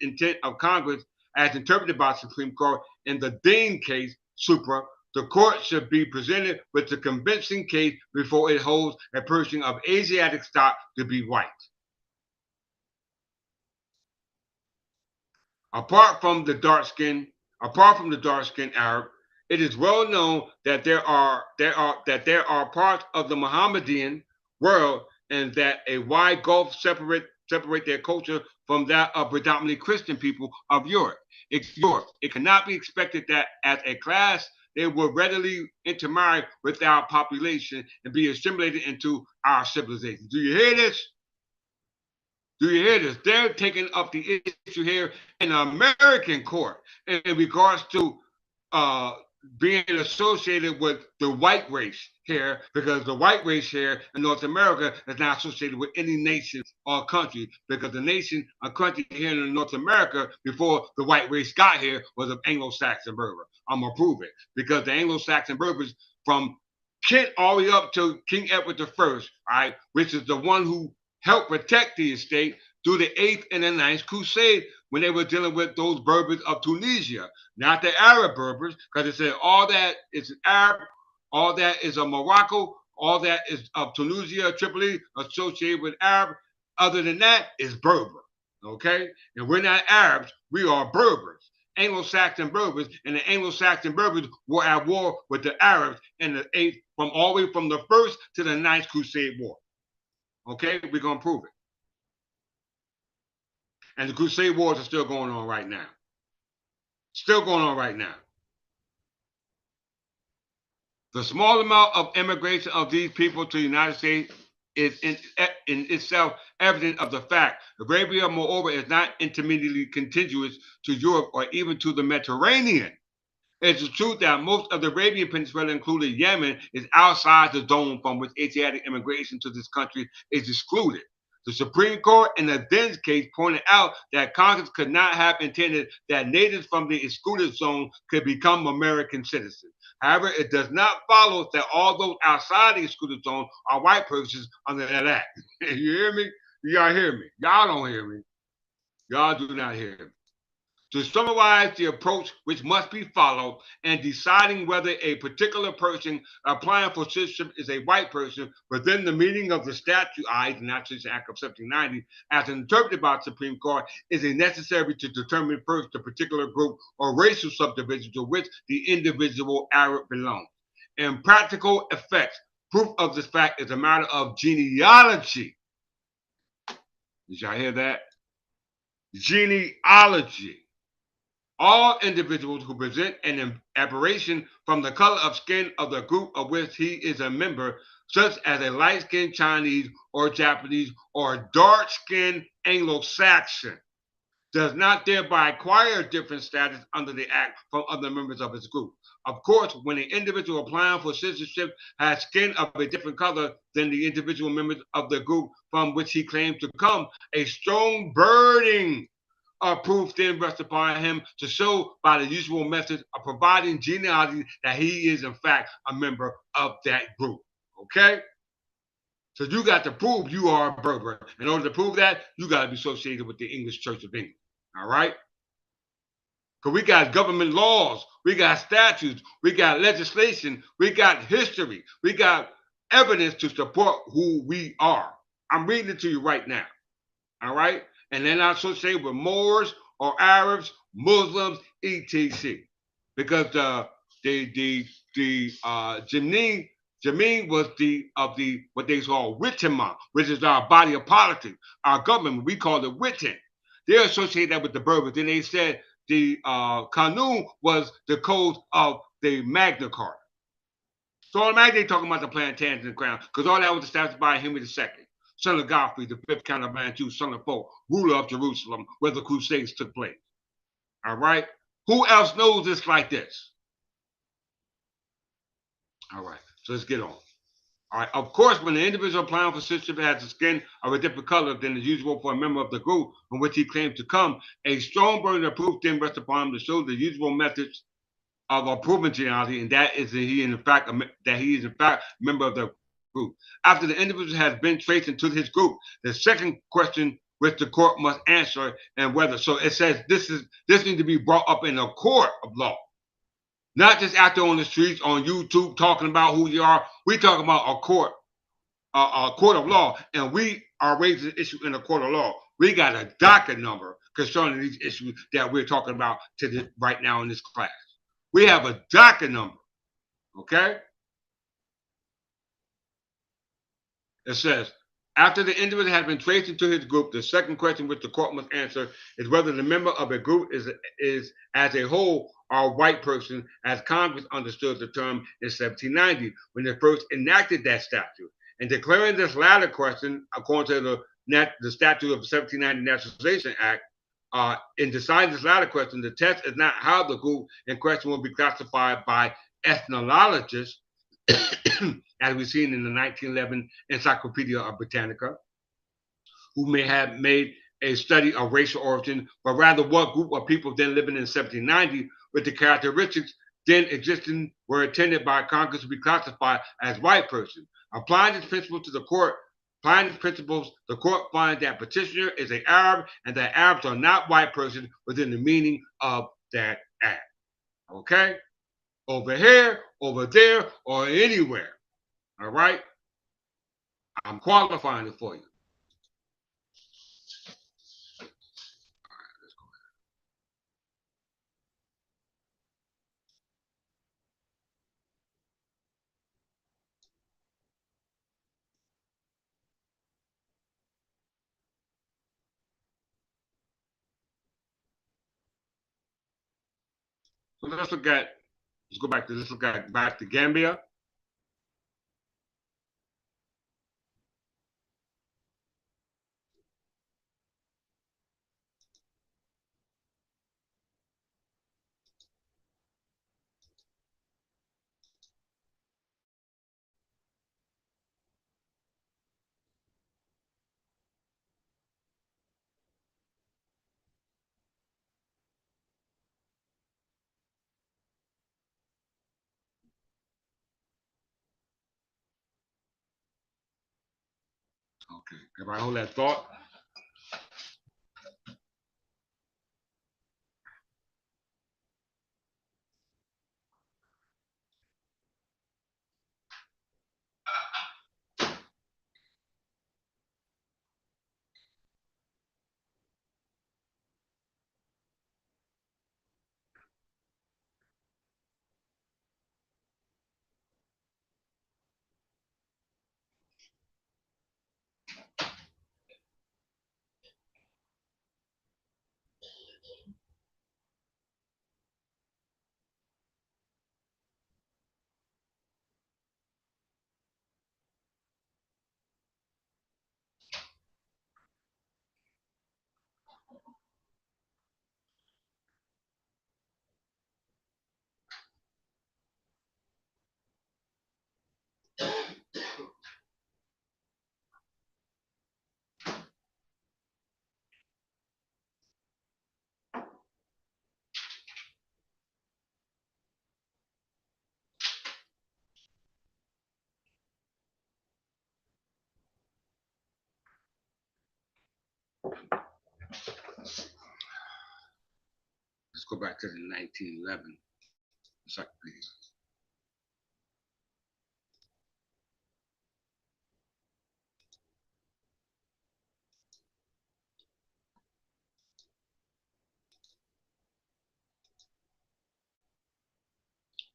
S1: intent of Congress, as interpreted by the Supreme Court in the Dean case, supra, the court should be presented with a convincing case before it holds a person of Asiatic stock to be white. Apart from the dark skin Arab, it is well known that there are parts of the Mohammedan world and that a wide gulf separate their culture from that of predominantly Christian people of Europe. It cannot be expected that as a class they will readily intermarry with our population and be assimilated into our civilization. Do you hear this? Do you hear this? They're taking up the issue here in American court in regards to being associated with the white race here, because the white race here in North America is not associated with any nation or country, because the nation or country here in North America before the white race got here was of Anglo-Saxon Berber. I'm going to prove it, because the Anglo-Saxon Berbers from Kent all the way up to King Edward I, right, which is the one who helped protect the estate through the 8th and the 9th Crusade when they were dealing with those Berbers of Tunisia, not the Arab Berbers, because it said all that is Arab, all that is of Morocco, all that is of Tunisia, Tripoli, associated with Arab. Other than that is Berber, okay? And we're not Arabs, we are Berbers, Anglo-Saxon Berbers, and the Anglo-Saxon Berbers were at war with the Arabs in the 8th, from all the way from the 1st to the 9th Crusade War. Okay, we're going to prove it. And the Crusade Wars are still going on right now. Still going on right now. The small amount of immigration of these people to the United States is in itself evident of the fact Arabia, moreover, is not intermediately contiguous to Europe or even to the Mediterranean. It's true that most of the Arabian Peninsula, including Yemen, is outside the zone from which Asiatic immigration to this country is excluded. The Supreme Court in the Dens case pointed out that Congress could not have intended that natives from the excluded zone could become American citizens. However, it does not follow that all those outside the excluded zone are white persons under that act. You hear me? Y'all hear me? Y'all don't hear me. Y'all do not hear me. To summarize the approach which must be followed in deciding whether a particular person applying for citizenship is a white person within the meaning of the statute the Naturalization Act of 1790, as interpreted by the Supreme Court, is necessary to determine first the particular group or racial subdivision to which the individual Arab belongs. In practical effects, proof of this fact is a matter of genealogy. Did y'all hear that? Genealogy. All individuals who present an aberration from the color of skin of the group of which he is a member, such as a light-skinned Chinese or Japanese or dark-skinned Anglo-Saxon, does not thereby acquire different status under the act from other members of his group. Of course, when an individual applying for citizenship has skin of a different color than the individual members of the group from which he claims to come, a strong burden proof then rests upon him to show by the usual methods of providing genealogy that he is in fact a member of that group. Okay? So you got to prove you are a Berber. In order to prove that, you got to be associated with the English Church of England. All right? Because we got government laws, we got statutes, we got legislation, we got history, we got evidence to support who we are. I'm reading it to you right now. All right? And they're not associated with Moors or Arabs, Muslims, etc. Because Jamin was of the what they call Wittenma, which is our body of politics, our government. We call it Witten. They're associated that with the Berbers. Then they said the Kanun was the code of the Magna Carta. So automatically they're talking about the Plantagenet crown, because all that was established by Henry II. Son of Godfrey, the 5th Count of Manchu, son of Paul, ruler of Jerusalem, where the Crusades took place. All right? Who else knows this like this? All right, so let's get on. All right. Of course, when the individual applying for citizenship has the skin of a different color than is usual for a member of the group from which he claims to come, a strong burden of proof then rests upon him to show the usual methods of approving genealogy, and that is that he is in fact a member of the group. After the individual has been traced into his group, the second question which the court must answer and whether so it says this needs to be brought up in a court of law. Not just out there on the streets, on YouTube, talking about who you are. We talking about a court of law, and we are raising the issue in a court of law. We got a docket number concerning these issues that we're talking about right now in this class. We have a docket number, okay? It says, after the individual has been traced into his group, the second question which the court must answer is whether the member of a group is as a whole or a white person, as Congress understood the term in 1790 when they first enacted that statute. In declaring this latter question, according to the statute of the 1790 Naturalization Act, in deciding this latter question, the test is not how the group in question will be classified by ethnologists, as we've seen in the 1911 Encyclopedia Britannica, who may have made a study of racial origin, but rather what group of people then living in 1790 with the characteristics then existing were intended by Congress to be classified as white person. Applying this principle to the court, the court finds that petitioner is an Arab and that Arabs are not white person within the meaning of that act. Okay? Over here, over there, or anywhere. All right? I'm qualifying it for you. So let's go back to Gambia. Okay, everybody hold that thought. Let's go back to the 1911 Encyclopedia.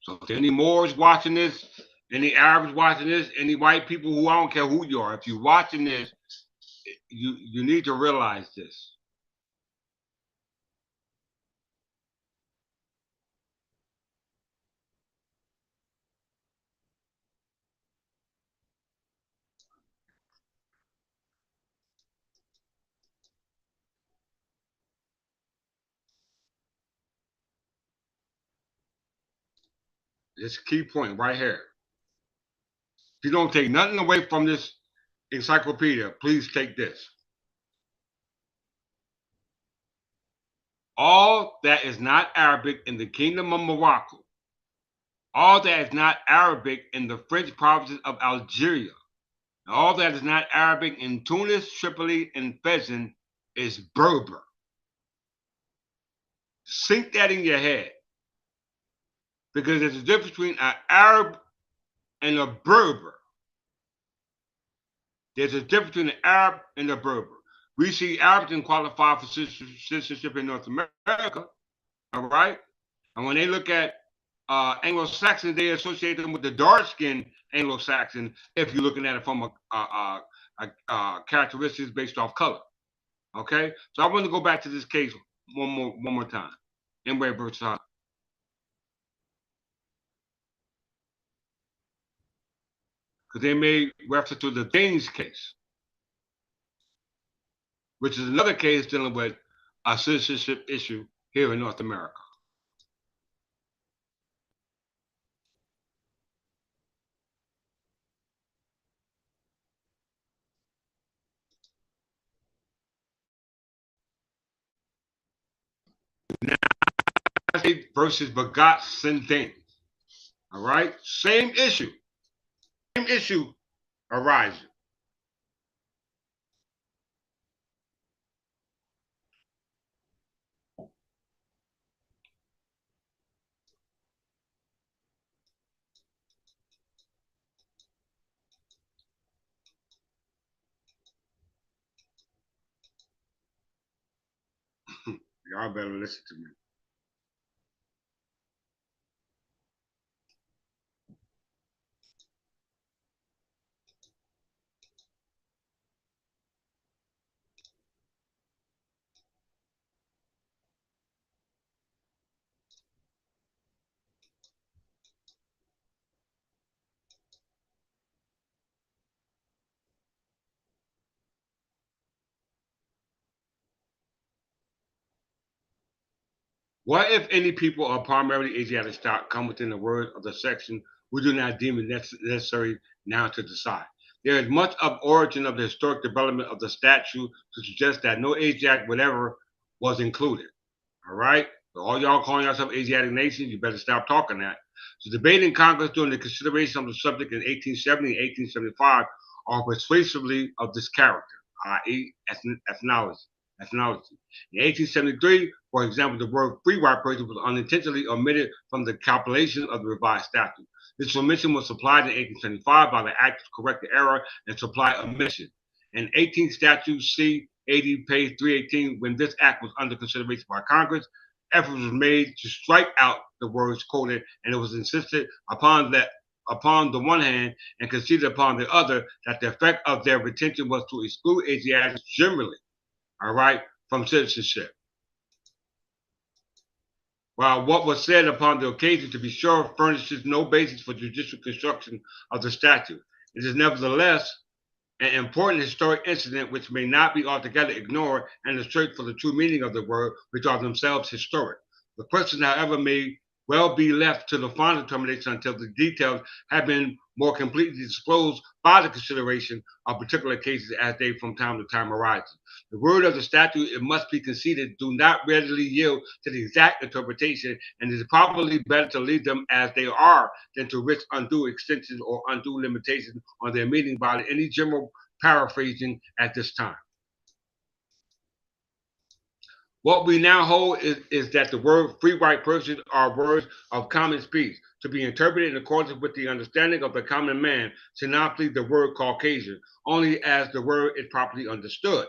S1: So if any Moors watching this, any Arabs watching this, any white people who I don't care who you are, if you're watching this, you need to realize this. This key point right here. If you don't take nothing away from this encyclopedia, please take this. All that is not Arabic in the Kingdom of Morocco, all that is not Arabic in the French provinces of Algeria, and all that is not Arabic in Tunis, Tripoli, and Fezzan is Berber. Sink that in your head. Because there's a difference between an Arab and a Berber. There's a difference between an Arab and a Berber. We see Arabs can qualify for citizenship in North America, all right? And when they look at Anglo-Saxons, they associate them with the dark-skinned Anglo-Saxon if you're looking at it from a characteristics based off color, okay? So I want to go back to this case one more time. Anyway, versus because they made reference to the Danes case, which is another case dealing with a citizenship issue here in North America. Now, versus Bagat and Danes. All right, same issue arises. Y'all better listen to me. What if any people of primarily Asiatic stock come within the words of the section we do not deem it necessary now to decide? There is much of origin of the historic development of the statute to suggest that no Asiatic whatever was included. All right? So all y'all calling yourself Asiatic nations, you better stop talking that. The debate in Congress during the consideration of the subject in 1870 and 1875 are persuasively of this character, i.e. ethnology. In 1873, for example, the word free white person was unintentionally omitted from the calculation of the revised statute. This omission was supplied in 1875 by the Act to correct the error and supply omission. In 18 Statute C 80, page 318, when this act was under consideration by Congress, effort was made to strike out the words quoted, and it was insisted upon the one hand and conceded upon the other that the effect of their retention was to exclude Asiatics generally, all right, from citizenship. While what was said upon the occasion, to be sure, furnishes no basis for judicial construction of the statute, it is nevertheless an important historic incident which may not be altogether ignored and the search for the true meaning of the word, which are themselves historic. The question, however, may well be left to the final determination until the details have been more completely disclosed by the consideration of particular cases as they from time to time arise. The word of the statute, it must be conceded, do not readily yield to the exact interpretation, and it is probably better to leave them as they are than to risk undue extensions or undue limitations on their meaning by any general paraphrasing at this time. What we now hold is that the word free white person are words of common speech to be interpreted in accordance with the understanding of the common man, synoptically the word Caucasian, only as the word is properly understood.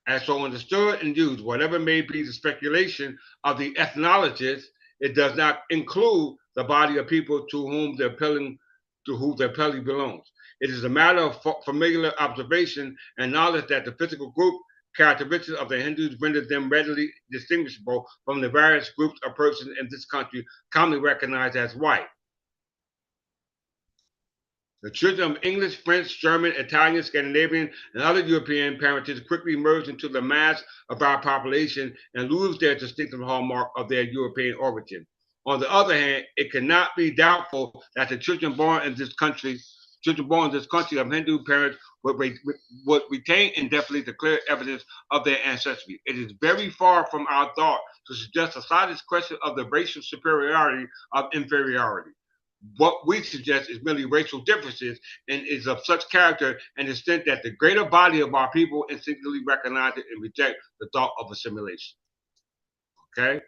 S1: As so understood and used, whatever may be the speculation of the ethnologists, it does not include the body of people to whom the appellee belongs. It is a matter of familiar observation and knowledge that the physical group characteristics of the Hindus render them readily distinguishable from the various groups of persons in this country commonly recognized as white. The children of English, French, German, Italian, Scandinavian, and other European parentage quickly merge into the mass of our population and lose their distinctive hallmark of their European origin. On the other hand, it cannot be doubtful that the children born in this country children born in this country of Hindu parents would retain indefinitely the clear evidence of their ancestry. It is very far from our thought to suggest the slightest question of the racial superiority of inferiority. What we suggest is merely racial differences and is of such character and extent that the greater body of our people instinctively recognize it and reject the thought of assimilation. Okay?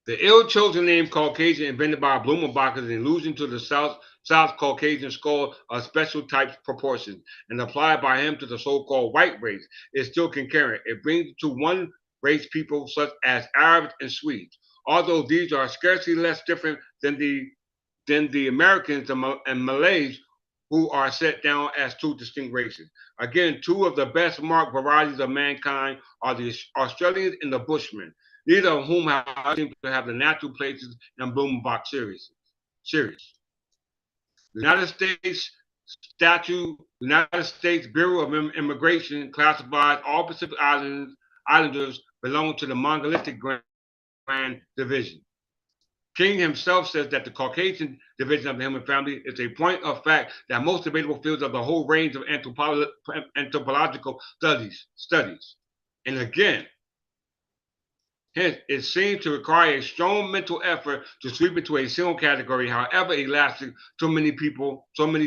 S1: The ill-chosen name Caucasian, invented by Blumenbach, is an allusion to the South Caucasian skull of special types proportions, and applied by him to the so-called white race is still concurrent. It brings to one race people such as Arabs and Swedes, although these are scarcely less different than the Americans and Malays, who are set down as two distinct races. Again, two of the best marked varieties of mankind are the Australians and the Bushmen, neither of whom seem to have the natural places in Blumenbach series. The United States Bureau of Immigration classifies all Pacific Islanders belonging to the Mongolitic Grand Division. King himself says that the Caucasian division of the human family is a point of fact that most debatable fields of the whole range of anthropological studies. And again, hence, it seems to require a strong mental effort to sweep into a single category, however elastic, so many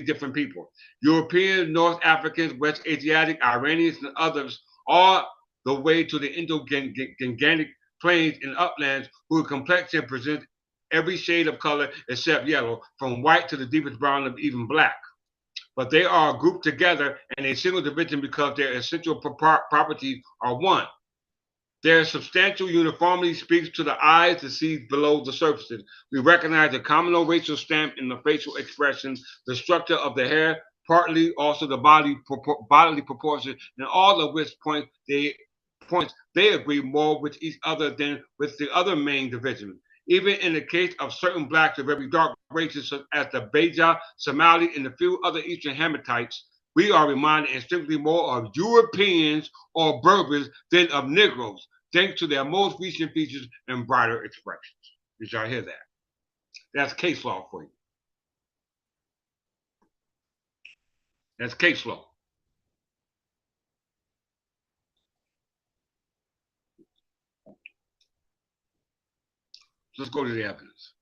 S1: different people. Europeans, North Africans, West Asiatic, Iranians, and others, all the way to the Indo-Gangetic plains and uplands, whose complexion presents every shade of color except yellow, from white to the deepest brown of even black. But they are grouped together in a single division because their essential properties are one. Their substantial uniformity speaks to the eyes that see below the surfaces. We recognize the communal racial stamp in the facial expression, the structure of the hair, partly also the bodily proportion, and all of which points they agree more with each other than with the other main division. Even in the case of certain blacks of very dark races, such as the Beja, Somali, and a few other Eastern Hamites, we are reminded instinctively more of Europeans or Berbers than of Negroes, thanks to their most recent features and brighter expressions. Did y'all hear that? That's case law for you. That's case law. Let's go to the evidence.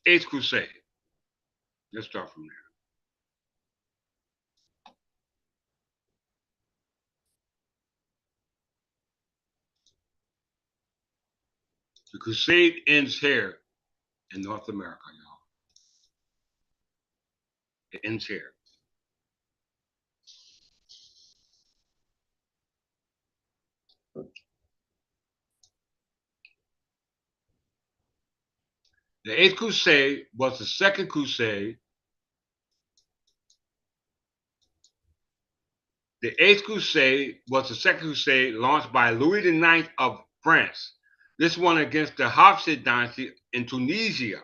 S1: Eighth Crusade. Let's start from there. The crusade ends here in North America, y'all. It ends here. The Eighth Crusade was the second crusade. The Eighth Crusade was the second crusade launched by Louis IX of France. This one against the Hafsid dynasty in Tunisia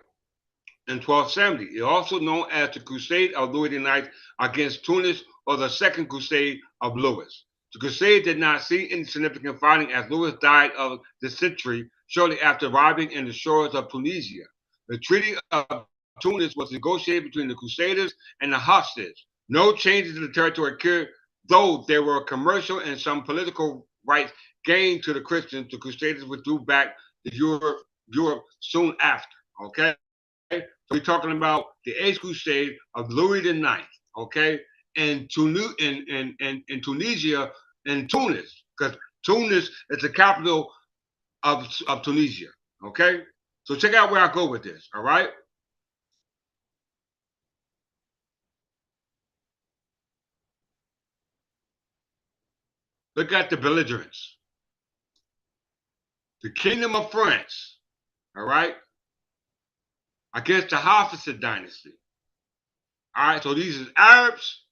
S1: in 1270. It is also known as the Crusade of Louis IX against Tunis, or the Second Crusade of Louis. The crusade did not see any significant fighting, as Louis died of dysentery shortly after arriving in the shores of Tunisia. The Treaty of Tunis was negotiated between the Crusaders and the Hafsids. No changes in the territory occurred, though there were commercial and some political rights gained to the Christians. The Crusaders withdrew back to Europe soon after. Okay, so we're talking about the Eighth Crusade of Louis IX. Okay, and in Tunisia and Tunis, because Tunis is the capital of Tunisia. Okay, so check out where I go with this. All right. Look at the belligerents. The Kingdom of France, all right, against the Hafsid dynasty. All right, so these are Arabs,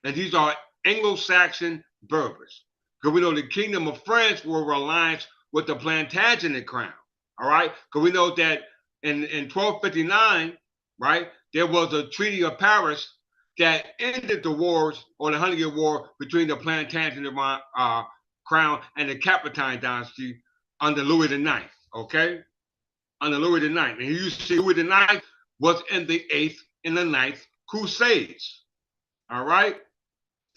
S1: and these are Anglo-Saxon Berbers. Because we know the Kingdom of France were alliance with the Plantagenet crown. All right, because we know that in 1259, right, there was a Treaty of Paris that ended the wars or the 100-Year War between the Plantagenet crown and the Capetine dynasty under Louis IX. Okay, under Louis IX, and you see Louis IX was in the 8th and the 9th Crusades. All right,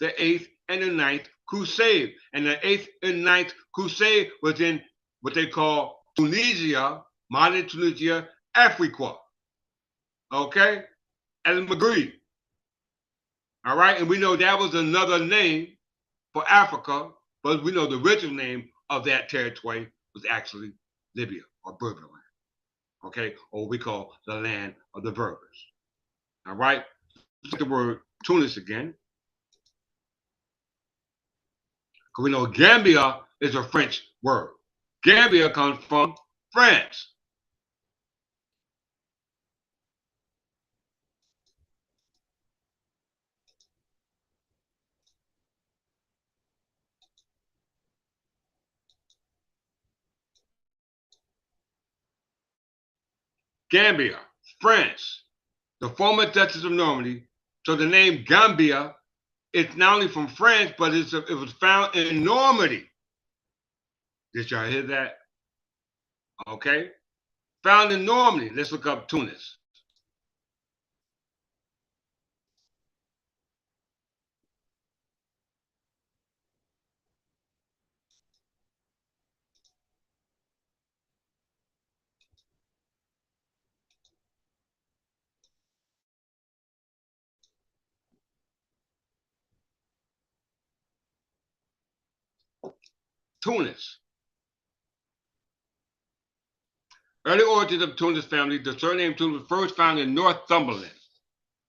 S1: the 8th and the 9th Crusade, and the 8th and 9th Crusade was in what they call Tunisia, modern Tunisia, Africa. Okay, and Maghreb. All right, and we know that was another name for Africa, but we know the original name of that territory was actually Libya or Berber land. Okay, or what we call the land of the Berbers. All right, look at the word Tunis again. Because we know Gambia is a French word. Gambia comes from France. Gambia, France, the former Duchess of Normandy. So the name Gambia is not only from France, but it was found in Normandy. Did y'all hear that? Okay. Found in Normandy. Let's look up Tunis. Tunis. Early origins of Tunis family, the surname Tunis was first found in Northumberland,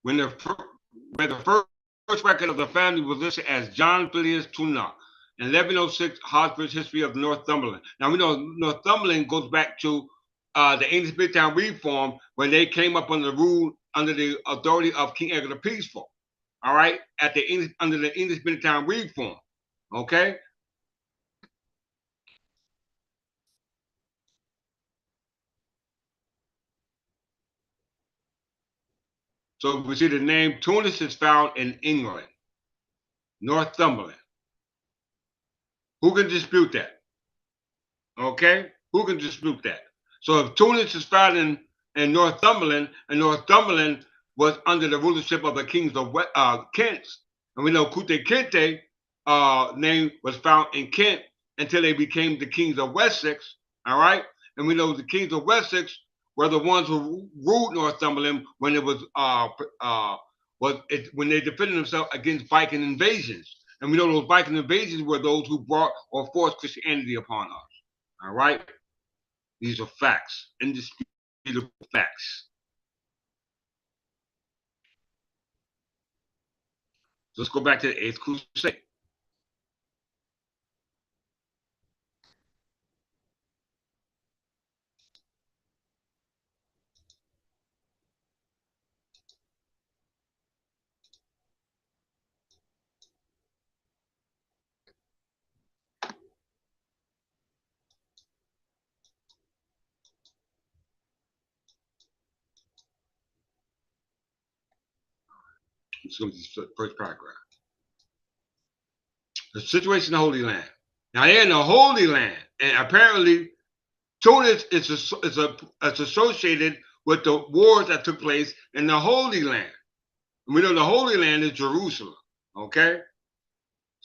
S1: where the first record of the family was listed as John Phileas Tunnock. In 1106, Hotspur's History of Northumberland. Now we know Northumberland goes back to the English Midtown Reform when they came up under the authority of King Edward the Peaceful. All right, under the English Midtown Reform. Okay. So we see the name Tunis is found in England, Northumberland. Who can dispute that? Okay, who can dispute that? So if Tunis is found in Northumberland, and Northumberland was under the rulership of the kings of Kent, and we know Kute Kinte name was found in Kent until they became the kings of Wessex. All right, and we know the kings of Wessex were the ones who ruled Northumberland when it was when they defended themselves against Viking invasions. And we know those Viking invasions were those who brought or forced Christianity upon us. All right, these are facts, indisputable facts. So let's go back to the 8th Crusade. Let's go to the first paragraph. The situation in the Holy Land. Now they're in the Holy Land, and apparently Tunis is associated with the wars that took place in the Holy Land. And we know the Holy Land is Jerusalem. Okay,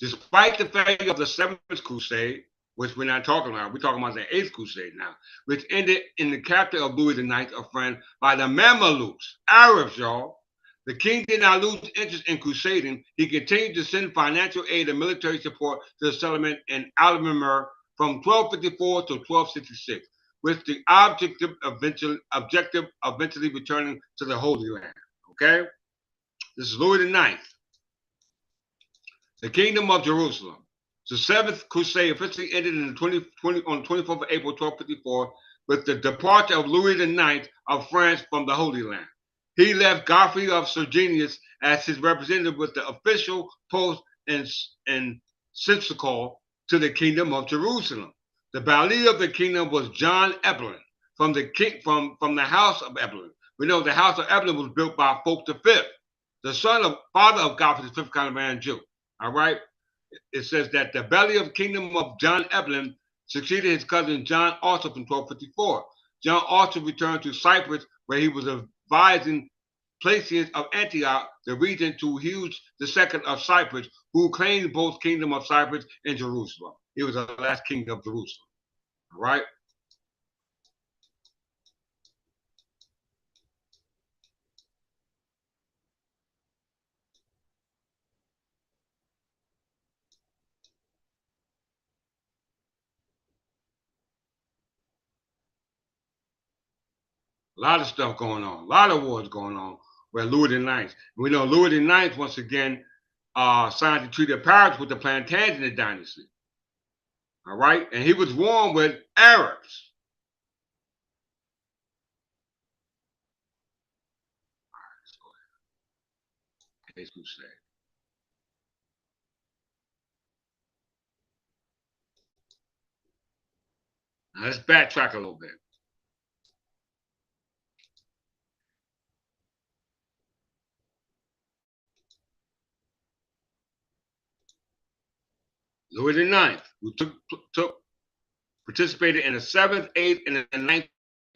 S1: despite the failure of the 7th Crusade, which we're not talking about, we're talking about the 8th Crusade now, which ended in the capture of Louis IX of France by the Mamelukes, Arabs, y'all. The king did not lose interest in crusading. He continued to send financial aid and military support to the settlement in Al-Mamur from 1254 to 1266, with the objective eventually returning to the Holy Land. Okay, this is Louis IX. The Kingdom of Jerusalem. The 7th Crusade officially ended on the 24th of April 1254 with the departure of Louis IX of France from the Holy Land. He left Godfrey of Sergius as his representative with the official post in Sicily to the Kingdom of Jerusalem. The Bailli of the kingdom was John Evelyn, from the king from the house of Evelyn. We know the house of Evelyn was built by Folk V, the father of Godfrey the fifth kind of man Jew. All right. It says that the belly of the kingdom of John Evelyn succeeded his cousin John also from 1254. John also returned to Cyprus, where he was advising Placius of Antioch, the regent, to Hugh II of Cyprus, who claimed both kingdom of Cyprus and Jerusalem. He was the last king of Jerusalem. All right. A lot of stuff going on, a lot of wars going on with Louis IX. We know Louis IX, once again, signed the Treaty of Paris with the Plantagenet dynasty. All right. And he was warm with Arabs. All right, let's go ahead. Case Crusade. Now let's backtrack a little bit. Louis IX, who participated in the 7th, 8th, and the 9th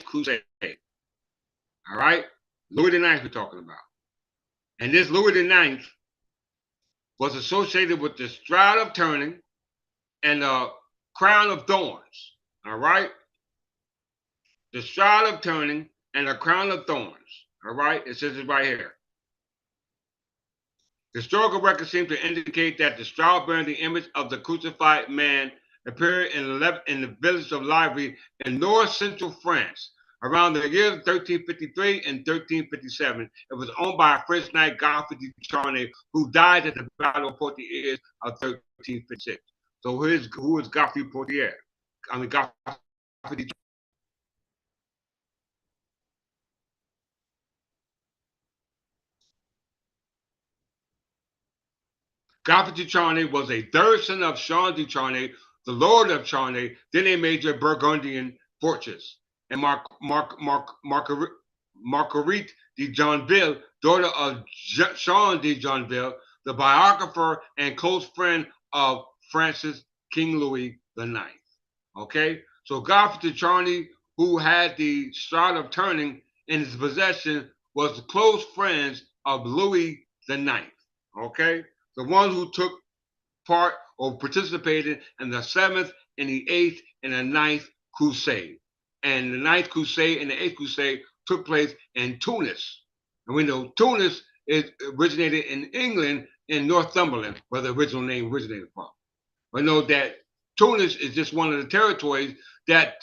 S1: Crusade. All right? Louis IX we're talking about. And this Louis IX was associated with the Shroud of Turning and the Crown of Thorns. All right? The Shroud of Turning and the Crown of Thorns. All right? It says it right here. Historical records seem to indicate that the shroud bearing the image of the crucified man appeared in the village of Livry in north central France around the years 1353 and 1357. It was owned by a French knight, Godfrey de Charnay, who died at the Battle of Poitiers of 1356. So who is Godfrey Poitiers? I mean, Godfrey de Godfrey de Charnay was a third son of Jean de Charnay, the Lord of Charnay, then a major Burgundian fortress, and Marguerite de Jonville, daughter of Jean de Jonville, the biographer and close friend of Francis King Louis IX. Okay, so Godfrey de Charnay, who had the Shroud of Turning in his possession, was the close friends of Louis IX. Okay. The ones who took part or participated in the 7th and the 8th and the 9th Crusade. And the 9th Crusade and the 8th Crusade took place in Tunis. And we know Tunis originated in England in Northumberland, where the original name originated from. We know that Tunis is just one of the territories that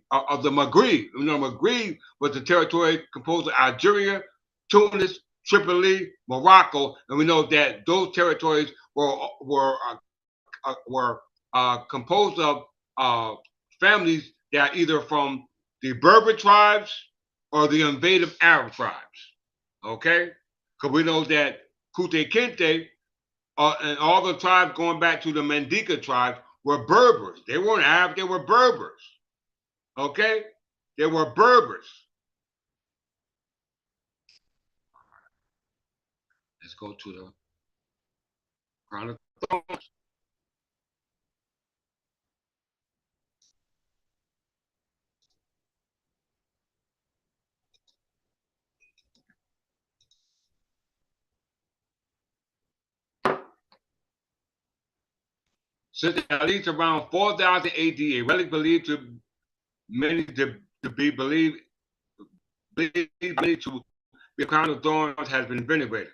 S1: of the Maghreb. You know, Maghreb was the territory composed of Algeria, Tunis, Tripoli, Morocco, and we know that those territories were composed of families that are either from the Berber tribes or the invasive Arab tribes. Okay, because we know that Kute Kinte and all the tribes going back to the Mandinka tribe were Berbers. They weren't Arab; they were Berbers. Okay, they were Berbers. Let's go to the Crown of Thorns. Since at least around 4000 AD, a relic believed to many to be believed to be a crown of thorns has been venerated.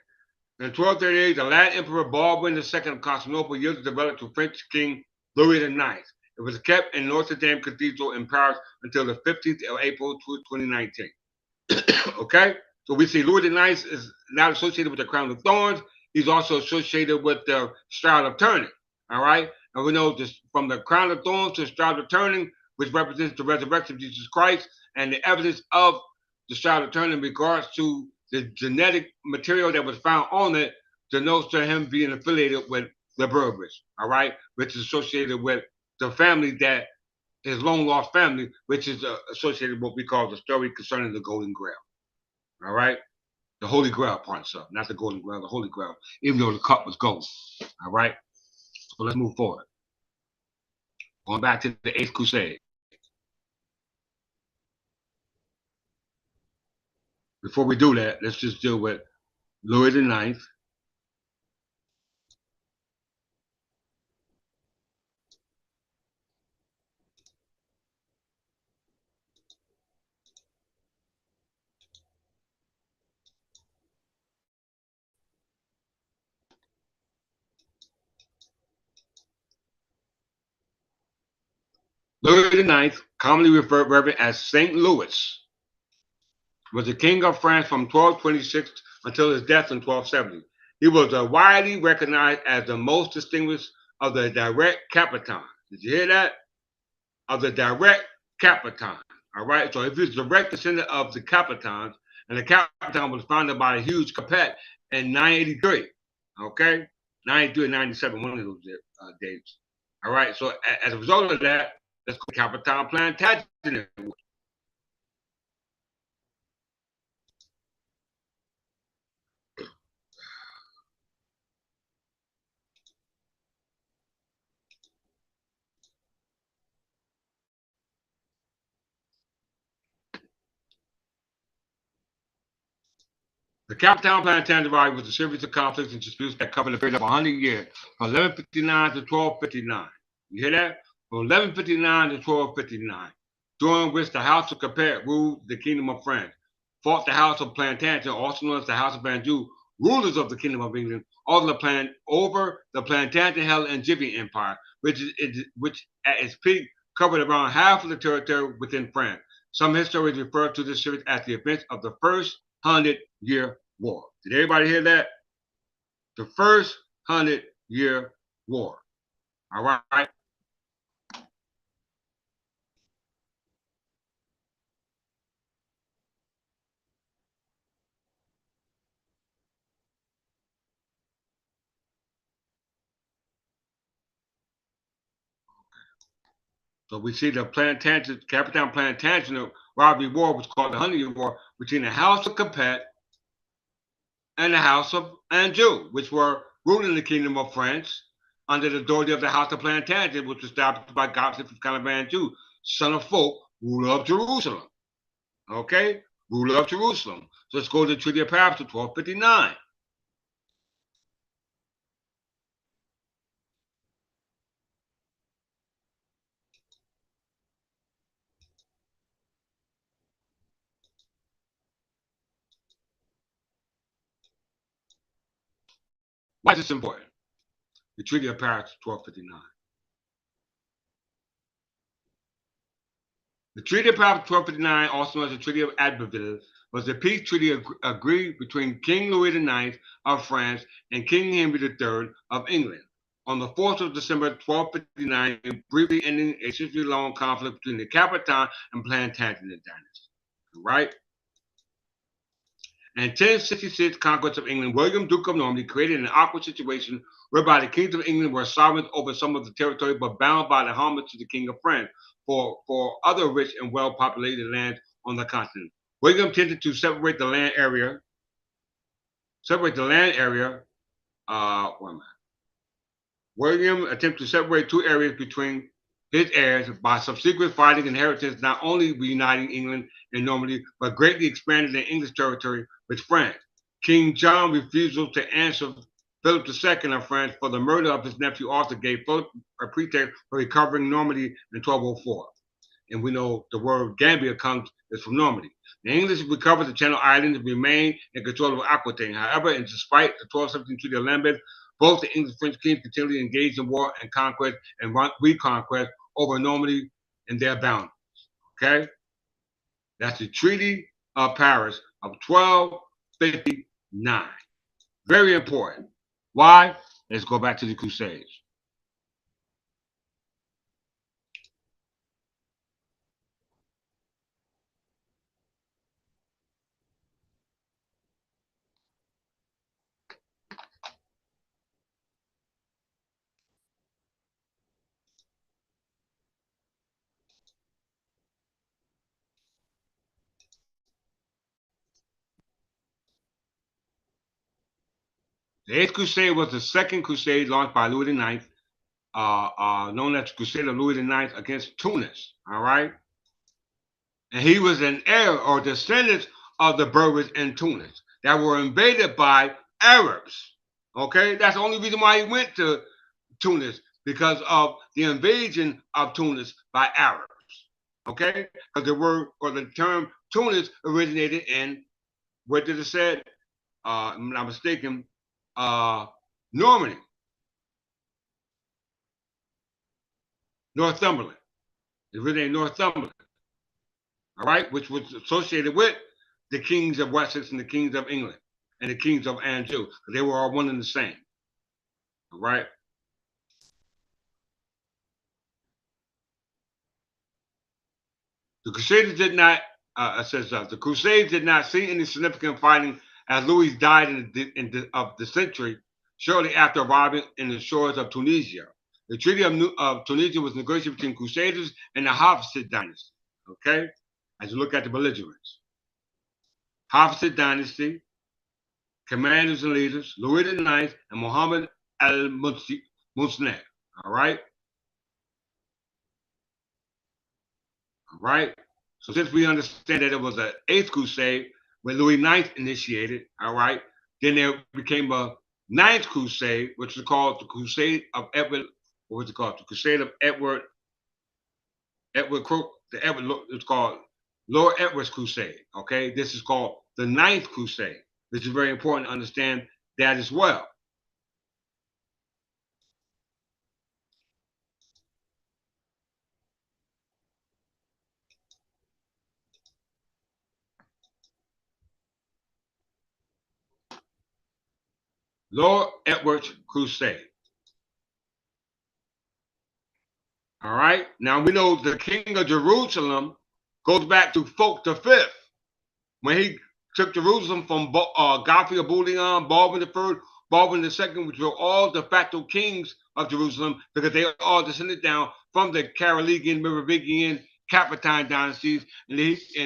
S1: In 1238, the Latin Emperor Baldwin II of Constantinople yielded the relic to French King Louis IX. It was kept in Notre Dame Cathedral in Paris until the 15th of April 2019. Okay, so we see Louis IX is not associated with the crown of thorns. He's also associated with the Shroud of Turning. All right, and we know this from the crown of thorns to the Shroud of Turning, which represents the resurrection of Jesus Christ, and the evidence of the Shroud of Turning in regards to the genetic material that was found on it denotes to him being affiliated with the Berbers, all right, which is associated with the family that his long lost family, which is associated with what we call the story concerning the Golden Grail. All right, the Holy Grail part of not the Golden Grail, the Holy Grail, even though the cup was gold. All right, so let's move forward. Going back to the Eighth Crusade. Before we do that, let's just deal with Louis IX. Louis IX, commonly referred as Saint Louis, was the king of France from 1226 until his death in 1270. He was widely recognized as the most distinguished of the direct capitans. Did you hear that? Of the direct capitan. All right. So if he's direct descendant of the capitans, and the capitan was founded by a huge capet in 983. Okay, 93 and 97, one of those dates. All right. So as a result of that, let's go capitan Plantagenet. The Capital Plantagenet was a series of conflicts and disputes that covered a period of 100 years, from 1159 to 1259. You hear that? From 1159 to 1259, during which the House of Capet ruled the Kingdom of France, fought the House of Plantagenet, also known as the House of Anjou, rulers of the Kingdom of England, over the Plantagenet and Angevin Empire, which at its peak covered around half of the territory within France. Some historians refer to this series as the events of the First 100-Year War. Did everybody hear that? The First 100-Year War. All right. So we see the Capital Plantagenet rivalry war was called the 100-Year War between the House of Capet and the House of Anjou, which were ruling the Kingdom of France under the authority of the House of Plantagenet, which was established by Godfrey of Anjou, son of Folk, ruler of Jerusalem. Okay? Ruler of Jerusalem. So let's go to the Treaty of Paris of 1259. Why is this important? The Treaty of Paris, 1259. The Treaty of Paris, 1259, also known as the Treaty of Abbeville, was a peace treaty agreed between King Louis IX of France and King Henry III of England on the 4th of December, 1259, briefly ending a century-long conflict between the Capitan and Plantagenet dynasty. Right? In 1066, conquest of England, William, Duke of Normandy, created an awkward situation whereby the kings of England were sovereign over some of the territory, but bound by the homage to the King of France for other rich and well-populated lands on the continent. William tended to separate the land area. William attempted to separate two areas between his heirs by subsequent fighting and inheritance, not only reuniting England and Normandy, but greatly expanding the English territory with France. King John's refusal to answer Philip II of France for the murder of his nephew Arthur gave Philip a pretext for recovering Normandy in 1204. And we know the word Gambia is from Normandy. The English recovered the Channel Islands and remained in control of Aquitaine. However, in despite the 1217 Treaty of Lambeth, both the English and French kings continually engaged in war and conquest and reconquest over Normandy and their boundaries. Okay? That's the Treaty of Paris of 1259. Very important. Why? Let's go back to the Crusades. The Eighth Crusade was the second crusade launched by Louis IX, known as the Crusade of Louis IX against Tunis. All right, and he was an heir or descendant of the Berbers in Tunis that were invaded by Arabs. Okay, that's the only reason why he went to Tunis, because of the invasion of Tunis by Arabs. Okay, because the word or the term Tunis originated in, what did it say? I'm not mistaken, Normandy, Northumberland. It originated in Northumberland. All right, which was associated with the kings of Wessex and the kings of England and the kings of Anjou. They were all one and the same. All right. The Crusaders did not, the Crusades did not see any significant fighting as Louis died of dysentery shortly after arriving in the shores of Tunisia. The Treaty of Tunisia was negotiated between Crusaders and the Hafsid dynasty. Okay, as you look at the belligerents, Hafsid dynasty, commanders and leaders, Louis IX and Muhammad al-Musnad. All right, all right. So since we understand that it was an eighth crusade when Louis IX initiated, all right, then there became a ninth crusade, which is called the Crusade of Edward. What was it called? The Crusade of Edward. It's called Lord Edward's Crusade. Okay, this is called the Ninth Crusade. This is very important to understand that as well. Lord Edward's Crusade. All right. Now we know the King of Jerusalem goes back to Fulk V, when he took Jerusalem from Godfrey of Bouillon, Baldwin III, Baldwin II, which were all de facto kings of Jerusalem, because they all descended down from the Carolingian, Merovingian, Capetine dynasties, and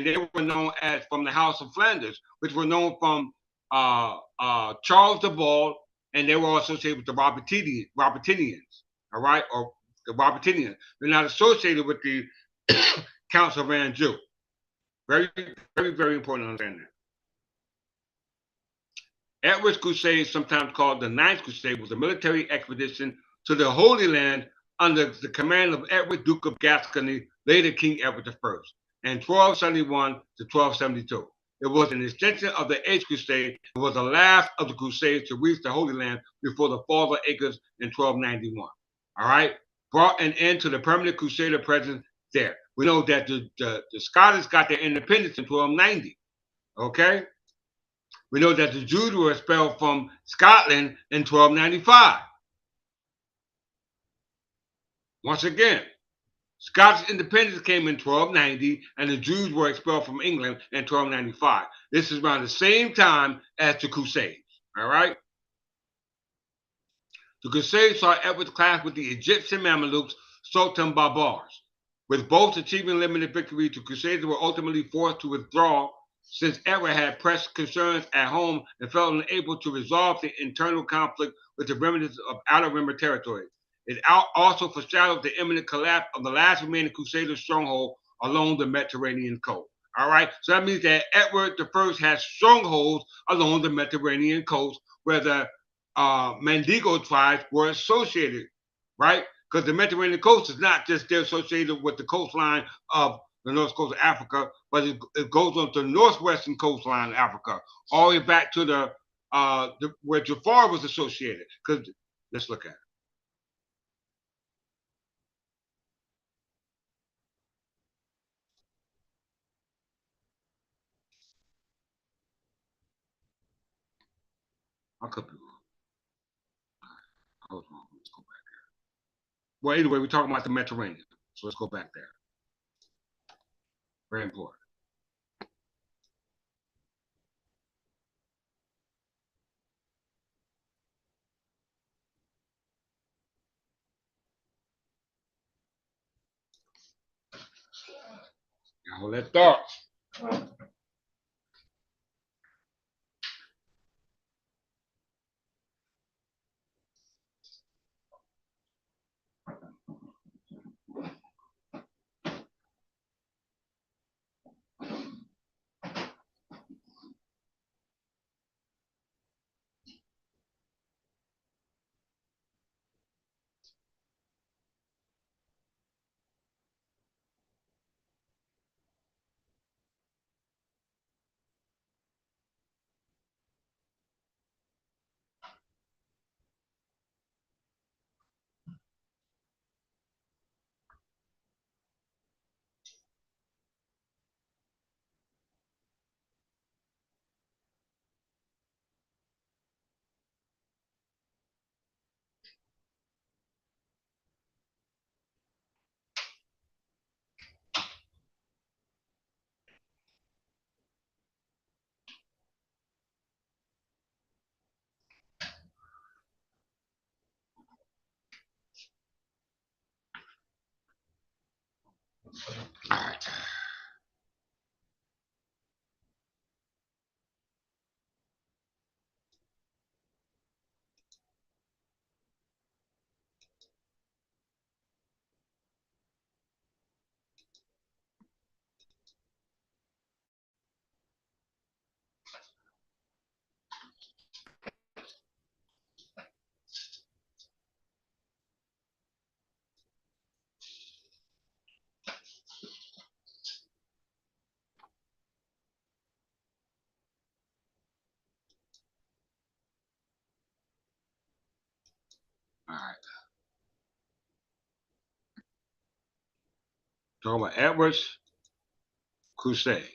S1: they were known as from the House of Flanders, which were known from Charles the Bald, and they were all associated with the Robertinians, all right, or the Robertinians. They're not associated with the Counts of Anjou. Very, very, very important to understand that. Edward's Crusade, sometimes called the Ninth Crusade, was a military expedition to the Holy Land under the command of Edward, Duke of Gascony, later King Edward I, in 1271 to 1272. It was an extension of the Eighth Crusade and was the last of the Crusades to reach the Holy Land before the fall of Acres in 1291. All right, brought an end to the permanent Crusader presence there. We know that the Scottish got their independence in 1290. Okay, we know that the Jews were expelled from Scotland in 1295. Once again, Scottish independence came in 1290, and the Jews were expelled from England in 1295. This is around the same time as the Crusades. All right. The Crusades saw Edward clash with the Egyptian Mamelukes, Sultan Berbers. With both achieving limited victory, the Crusaders were ultimately forced to withdraw since Edward had pressed concerns at home and felt unable to resolve the internal conflict with the remnants of outer rim territory. It also foreshadowed the imminent collapse of the last remaining Crusader stronghold along the Mediterranean coast. All right, so that means that Edward I had strongholds along the Mediterranean coast where the Mandingo tribes were associated, right? Because the Mediterranean coast is not just they're associated with the coastline of the north coast of Africa, but it goes on to the northwestern coastline of Africa, all the way back to where Jafar was associated. Because let's look at it. I could be wrong. I was wrong. Let's go back there. Well, anyway, we're talking about the Mediterranean, so let's go back there. Very important. Now let's start. All right. All right. Talking about Edward's Crusade.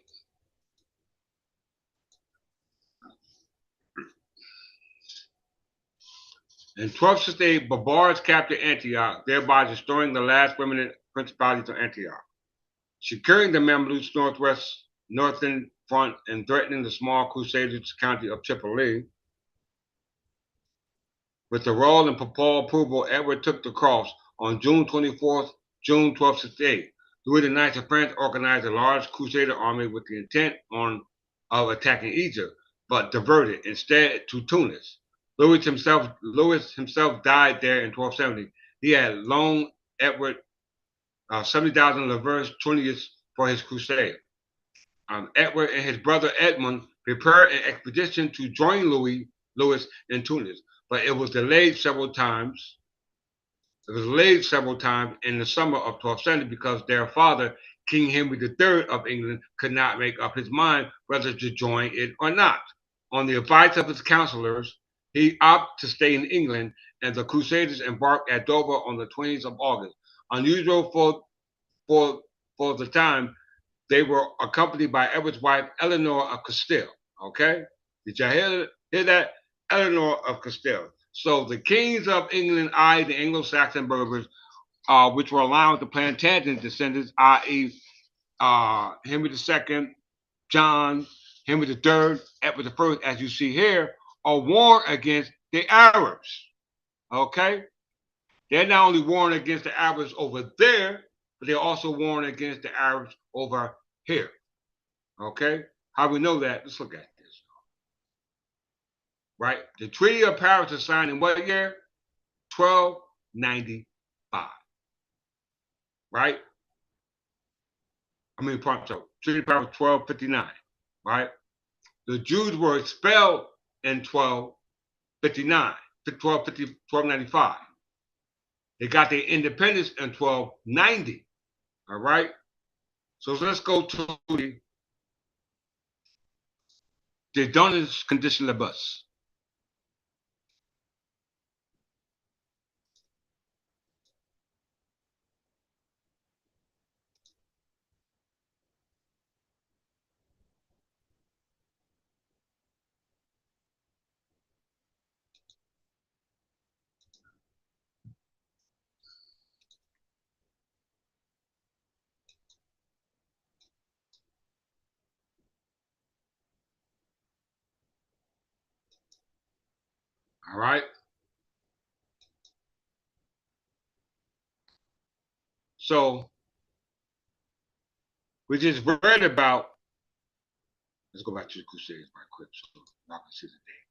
S1: In 1268, Barbars captured Antioch, thereby destroying the last remnant principalities of Antioch, securing the Mamluks' northern front and threatening the small Crusaders' county of Tripoli. With the royal and papal approval, Edward took the cross on June 24th, June 1268. Louis IX of France organized a large Crusader army with the intent of attacking Egypt, but diverted instead to Tunis. Louis himself died there in 1270. He had loaned Edward 70,000 livres Tunisians for his crusade. Edward and his brother Edmund prepared an expedition to join Louis in Tunis, but it was delayed several times. It was delayed several times in the summer of 1270 because their father, King Henry III of England, could not make up his mind whether to join it or not. On the advice of his counselors, he opted to stay in England, and the Crusaders embarked at Dover on the 20th of August. Unusual for the time, they were accompanied by Edward's wife, Eleanor of Castile. Okay? Did you hear that? Eleanor of Castile. So the kings of England eyed the Anglo-Saxon Berbers, which were allowed the Plantagenet descendants, i.e., Henry II, John, Henry III, Edward I, as you see here, are warned against the Arabs. Okay? They're not only warned against the Arabs over there, but they're also warned against the Arabs over here. Okay? How we know that? Let's look at this. Right? The Treaty of Paris was signed in what year? 1295. Right? Treaty of Paris 1259. Right? The Jews were expelled in 1259, 1295. They got their independence in 1290. All right? So let's go to the Donner's condition of bus. All right? So we just read about, let's go back to the Crusades right quick so y'all can see the date.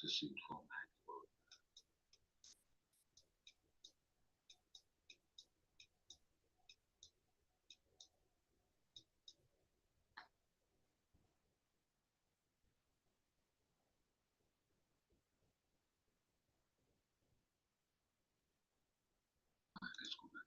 S1: Let's see 1294. Let's go back.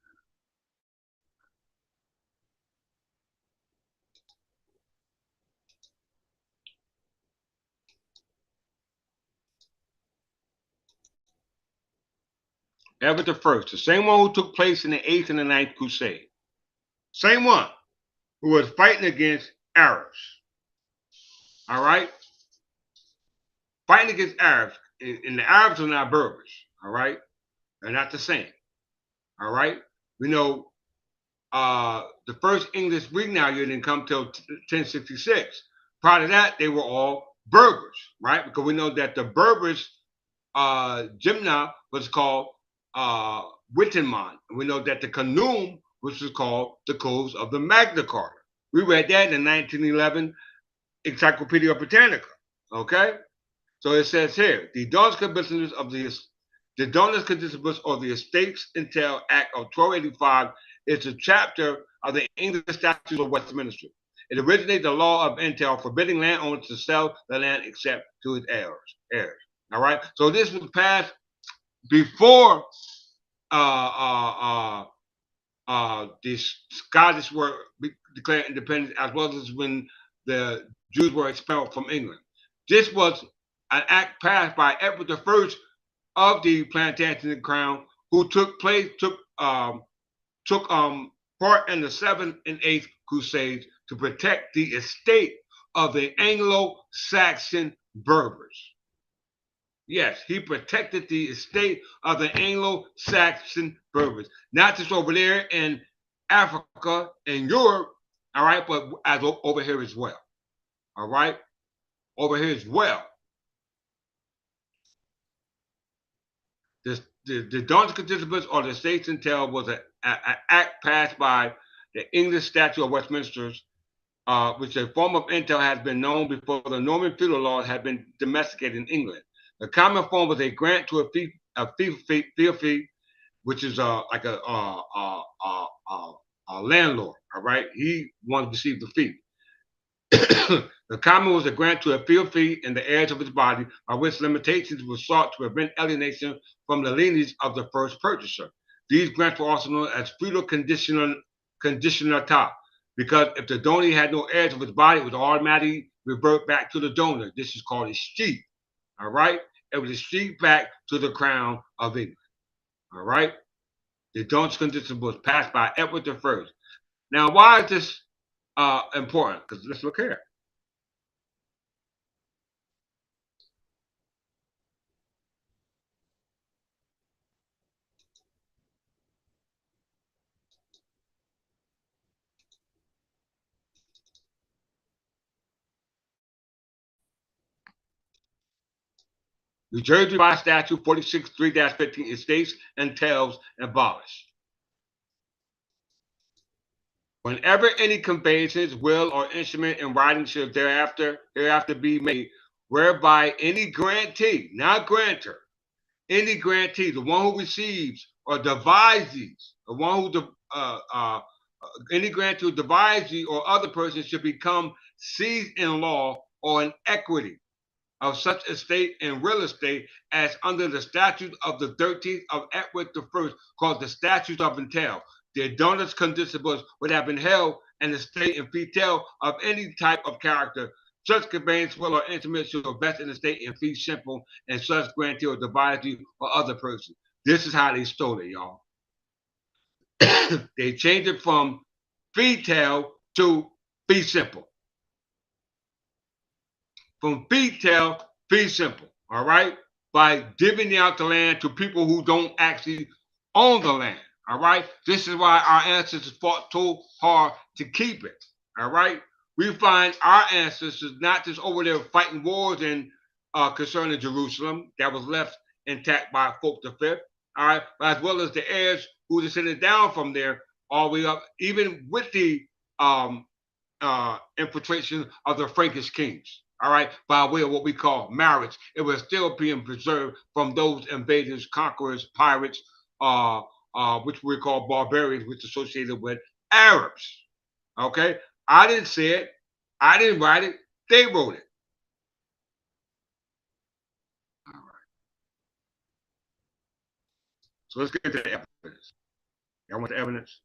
S1: Edward the First, the same one who took place in the 8th and the 9th Crusade. Same one who was fighting against Arabs. All right? Fighting against Arabs. And the Arabs are not Berbers. All right? They're not the same. All right? We know the first English reading year didn't come till 1066. Prior to that, they were all Berbers, right? Because we know that the Berbers Jimna was called Wittenman. We know that the Kanum, which was called the Codes of the Magna Carta. We read that in 1911 Encyclopedia Britannica. Okay? So it says here, the Donors Conditions of the Donors Conditions or the Estates Entail Act of 1285 is a chapter of the English Statutes of Westminster. It originated the law of entail forbidding landowners to sell the land except to its heirs. All right. So this was passed before the Scottish were declared independence, as well as when the Jews were expelled from England. This was an act passed by Edward I of the Plantagenet Crown, who took part in the 7th and 8th Crusades to protect the estate of the Anglo-Saxon Berbers. Yes, he protected the estate of the Anglo-Saxon Berbers, not just over there in Africa and Europe, all right, but as over here as well, all right, over here as well. The Donors Conditions or the Estates Entail was an act passed by the English Statute of Westminster, which a form of entail has been known before the Norman feudal laws had been domesticated in England. The common form was a grant to a fee, which is like a landlord. All right, he wanted to receive the fee. The common was a grant to a field fee in the heirs of his body, by which limitations were sought to prevent alienation from the lineage of the first purchaser. These grants were also known as feudal conditionata, because if the donor had no heirs of his body, it would automatically revert back to the donor. This is called a sheep. All right, it was a sheep back to the crown of England. All right, the Donors Conditions was passed by Edward I. Now, why is this important? Because let's look here. New Jersey by statute 46.3-15 estates entails abolished. Whenever any conveyances, will, or instrument in writing shall hereafter be made, whereby any grantee, not grantor, any grantee, the one who receives or devises, the one who any grantee who devises or other person should become seized in law or in equity of such estate and real estate as under the statute of the 13th of Edward I, called the Statute of Entail. The donors conditions would have been held in the state and fee tail of any type of character. Such conveyance, will, or intimate shall vest in the state and fee simple, and such grantee or devisee or other person. This is how they stole it, y'all. They changed it from fee tail to fee simple. From fee tail, fee simple, all right? By divvying out the land to people who don't actually own the land, all right? This is why our ancestors fought so hard to keep it, all right? We find our ancestors not just over there fighting wars and concerning Jerusalem that was left intact by Fulk V, all right? But as well as the heirs who descended down from there all the way up, even with the infiltration of the Frankish kings. All right, by way of what we call marriage, it was still being preserved from those invaders, conquerors, pirates, which we call barbarians, which associated with Arabs. Okay, I didn't say it, I didn't write it, they wrote it. All right, so let's get into the evidence. Y'all want the evidence?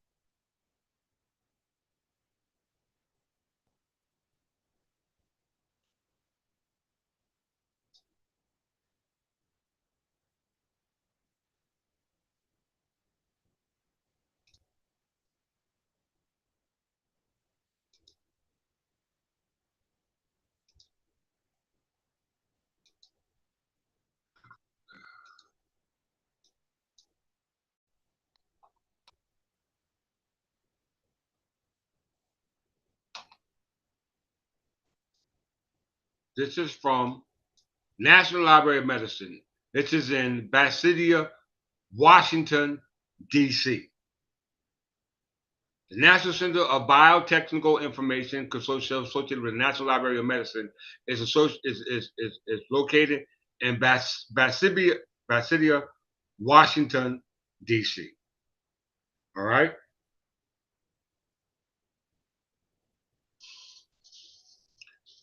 S1: This is from National Library of Medicine. This is in Basidia, Washington, D.C. The National Center of Biotechnical Information associated with the National Library of Medicine is located in Basidia, Washington, D.C. All right.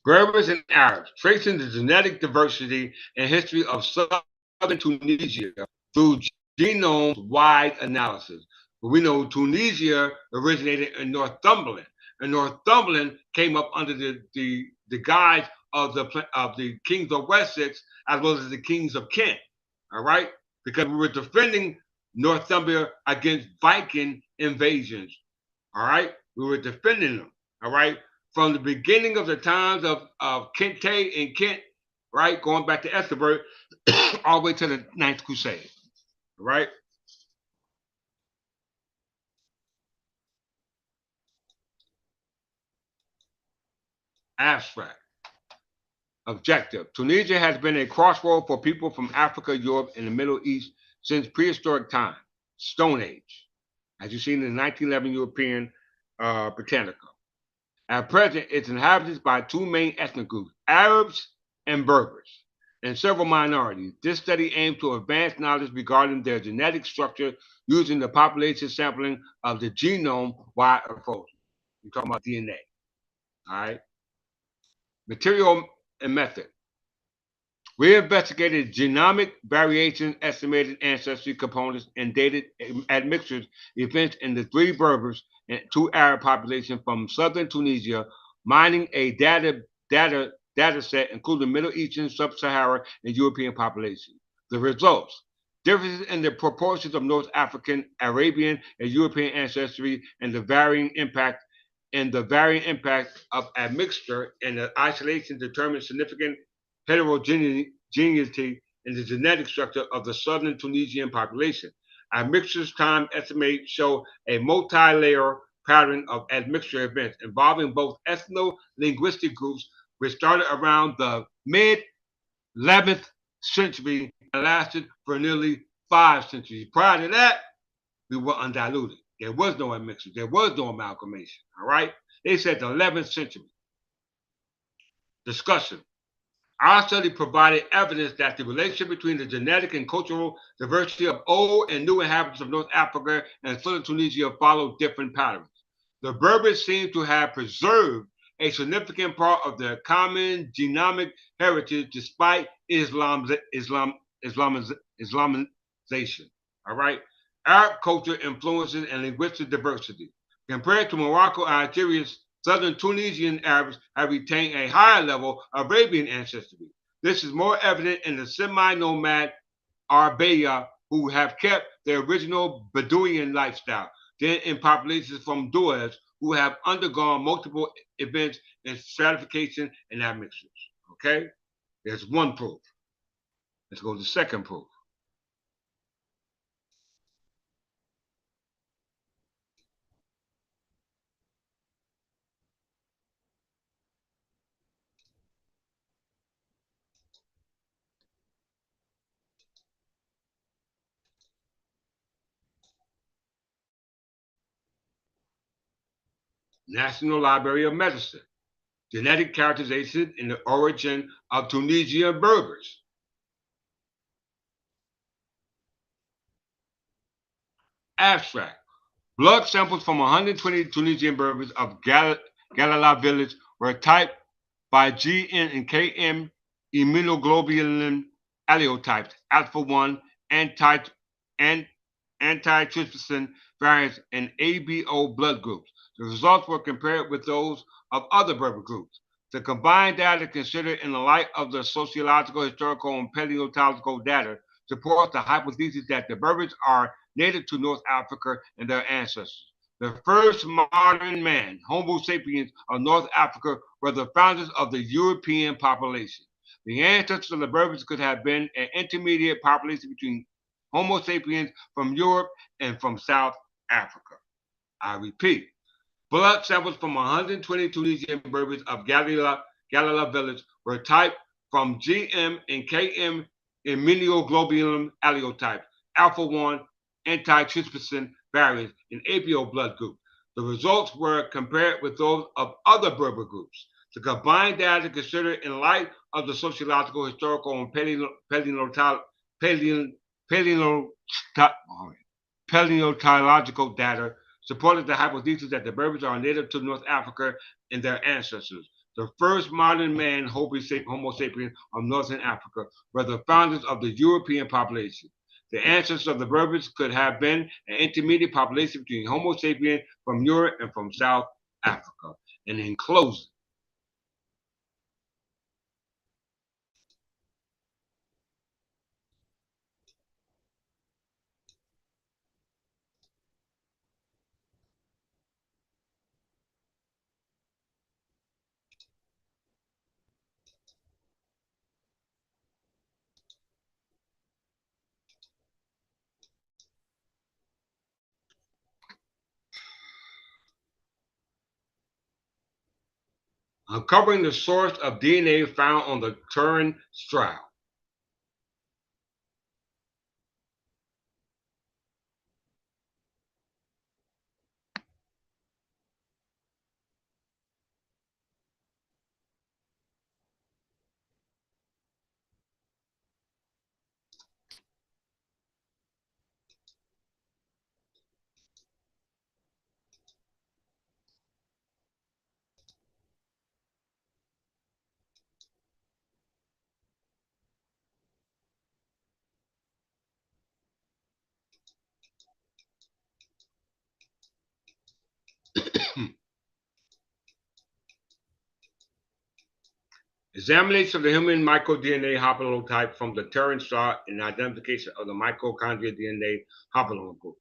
S1: Berbers and Arabs, tracing the genetic diversity and history of southern Tunisia through genome-wide analysis. But we know Tunisia originated in Northumberland, and Northumberland came up under the guise of the kings of Wessex as well as the kings of Kent. All right, because we were defending Northumbria against Viking invasions. All right, we were defending them. All right, from the beginning of the times of Kente and Kent, right, going back to Ethelbert, all the way to the Ninth Crusade. All right. Abstract. Objective. Tunisia has been a crossroad for people from Africa, Europe, and the Middle East since prehistoric time, Stone Age, as you've seen in the 1911 European Britannica. At present, it's inhabited by two main ethnic groups, Arabs and Berbers, and several minorities. This study aims to advance knowledge regarding their genetic structure using the population sampling of the genome-wide approach. We're talking about DNA. All right. Material and method. We investigated genomic variation, estimated ancestry components, and dated admixtures events in the three Berbers and two Arab populations from southern Tunisia, mining a data set including Middle Eastern, Sub-Saharan, and European populations. The results: differences in the proportions of North African, Arabian, and European ancestry, and the varying impact of admixture and the isolation determines significant heterogeneity in the genetic structure of the southern Tunisian population. Admixture's time estimates show a multi-layer pattern of admixture events involving both ethno-linguistic groups, which started around the mid-11th century and lasted for nearly 5 centuries. Prior to that, we were undiluted. There was no admixture. There was no amalgamation. All right? They said the 11th century. Discussion. Our study provided evidence that the relationship between the genetic and cultural diversity of old and new inhabitants of North Africa and southern Tunisia followed different patterns. The Berbers seem to have preserved a significant part of their common genomic heritage despite Islamization. All right? Arab culture influences and linguistic diversity. Compared to Morocco and Algeria's southern Tunisian Arabs have retained a higher level of Arabian ancestry. This is more evident in the semi-nomad Arbeya who have kept their original Bedouin lifestyle than in populations from Duaz who have undergone multiple events in stratification and admixtures. Okay? There's one proof. Let's go to the second proof. National Library of Medicine. Genetic characterization in the origin of Tunisian Berbers. Abstract. Blood samples from 120 Tunisian Berbers of Gallala village were typed by GN and KM immunoglobulin allotypes, alpha 1, antitrypsin variants, and ABO blood groups. The results were compared with those of other Berber groups. The combined data considered in the light of the sociological, historical, and paleontological data supports the hypothesis that the Berbers are native to North Africa and their ancestors. The first modern man, Homo sapiens of North Africa, were the founders of the European population. The ancestors of the Berbers could have been an intermediate population between Homo sapiens from Europe and from South Africa. I repeat, blood samples from 120 Tunisian Berbers of Gallala Gallala village were typed from GM and KM immunoglobulin allotypes, alpha 1 anti-trypsin variants, and APO blood group. The results were compared with those of other Berber groups. The combined data considered in light of the sociological, historical, and paleontological data supported the hypothesis that the Berbers are native to North Africa and their ancestors. The first modern man, Homo sapiens, of Northern Africa, were the founders of the European population. The ancestors of the Berbers could have been an intermediate population between Homo sapiens from Europe and from South Africa. And in closing, uncovering the source of DNA found on the Turin straw. Examination of the human microDNA haplotype from the Turin straw and identification of the mitochondrial DNA haplogroup.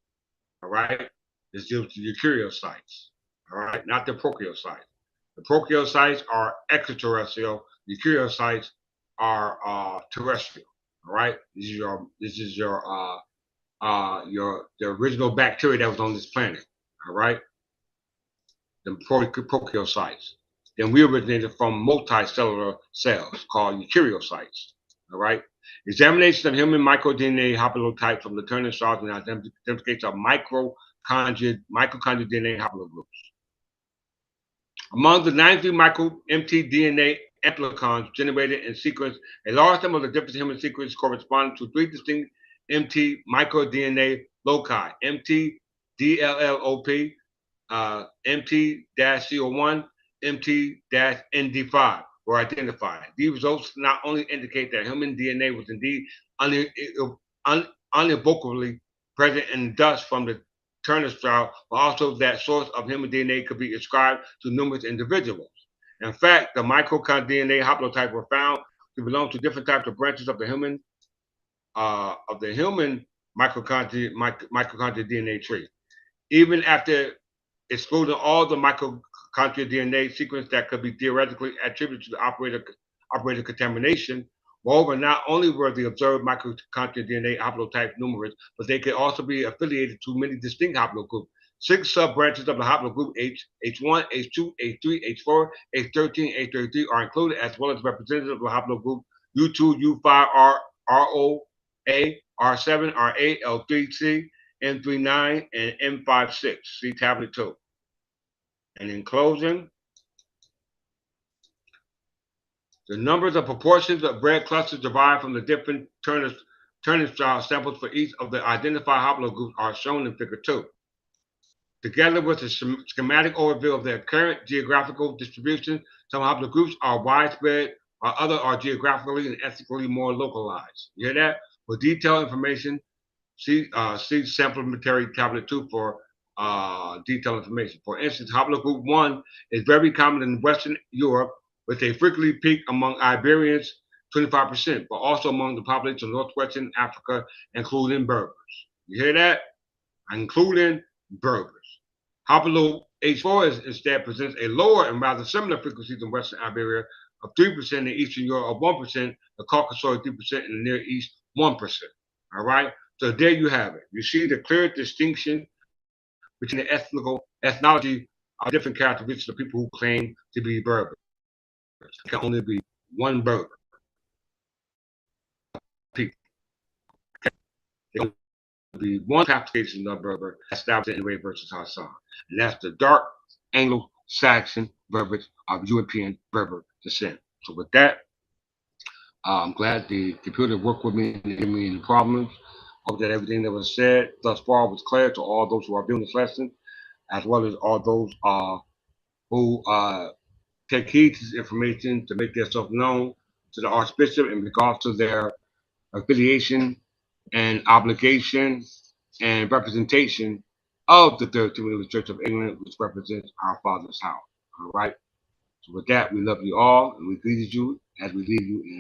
S1: All right, this deals with the eukaryocytes. All right, not the prokaryocytes. The prokaryocytes are extraterrestrial. The eukaryocytes are terrestrial. All right, this is your the original bacteria that was on this planet. All right, the prokaryocytes. Then we originated from multicellular cells called eukaryocytes. All right. Examination of human microDNA haplotypes from the Turner straws and identification of mitochondrial DNA haplogroups. Among the 93 micro-mtDNA amplicons generated in sequence, a large number of the different human sequences correspond to three distinct MT microDNA loci: MT-DLLOP, MT-CO1, MT-ND5 were identified. These results not only indicate that human DNA was indeed unequivocally present in dust from the Turner straw, but also that source of human DNA could be ascribed to numerous individuals. In fact, the mitochondrial DNA haplotypes were found to belong to different types of branches of the human mitochondrial DNA tree. Even after excluding all the mitochondrial DNA sequence that could be theoretically attributed to the operator contamination. Moreover, not only were the observed mitochondrial DNA haplotypes numerous, but they could also be affiliated to many distinct haplogroups. 6 sub-branches of the haplogroup H, H1, H2, H3, H4, H13, H33 are included, as well as representatives of the haplogroup U2, U5, R, RO, A, R7, R8, L3C, M39, and M56. See tablet 2. And in closing, the numbers of proportions of bread clusters derived from the different Turner straw samples for each of the identified haplogroups are shown in figure 2. Together with a schematic overview of their current geographical distribution, some haplogroups are widespread, while others are geographically and ethnically more localized. You hear that? For detailed information, see Supplementary Tablet 2 for detailed information. For instance, haplogroup 1 is very common in Western Europe, with a frequently peak among Iberians, 25%, but also among the population of Northwestern Africa, including Berbers. You hear that? Including Berbers. Haplogroup H4 instead presents a lower and rather similar frequency in Western Iberia of 3%, in Eastern Europe of 1%, the Caucasus 3%, and the Near East 1%. All right? So there you have it. You see the clear distinction between the ethnology of different characteristics of people who claim to be Berber. There can only be one Berber. People. There can only be one application of Berber established in Ray versus Hassan. And that's the dark Anglo-Saxon Berbers of European Berber descent. So with that, I'm glad the computer worked with me and didn't give me any problems. Hope that everything that was said thus far was clear to all those who are viewing this lesson, as well as all those who take heed to this information to make themselves known to the Archbishop in regards to their affiliation and obligation and representation of the Third Community Church of England, which represents our Father's house. All right. So with that, we love you all, and we greet you as we leave you in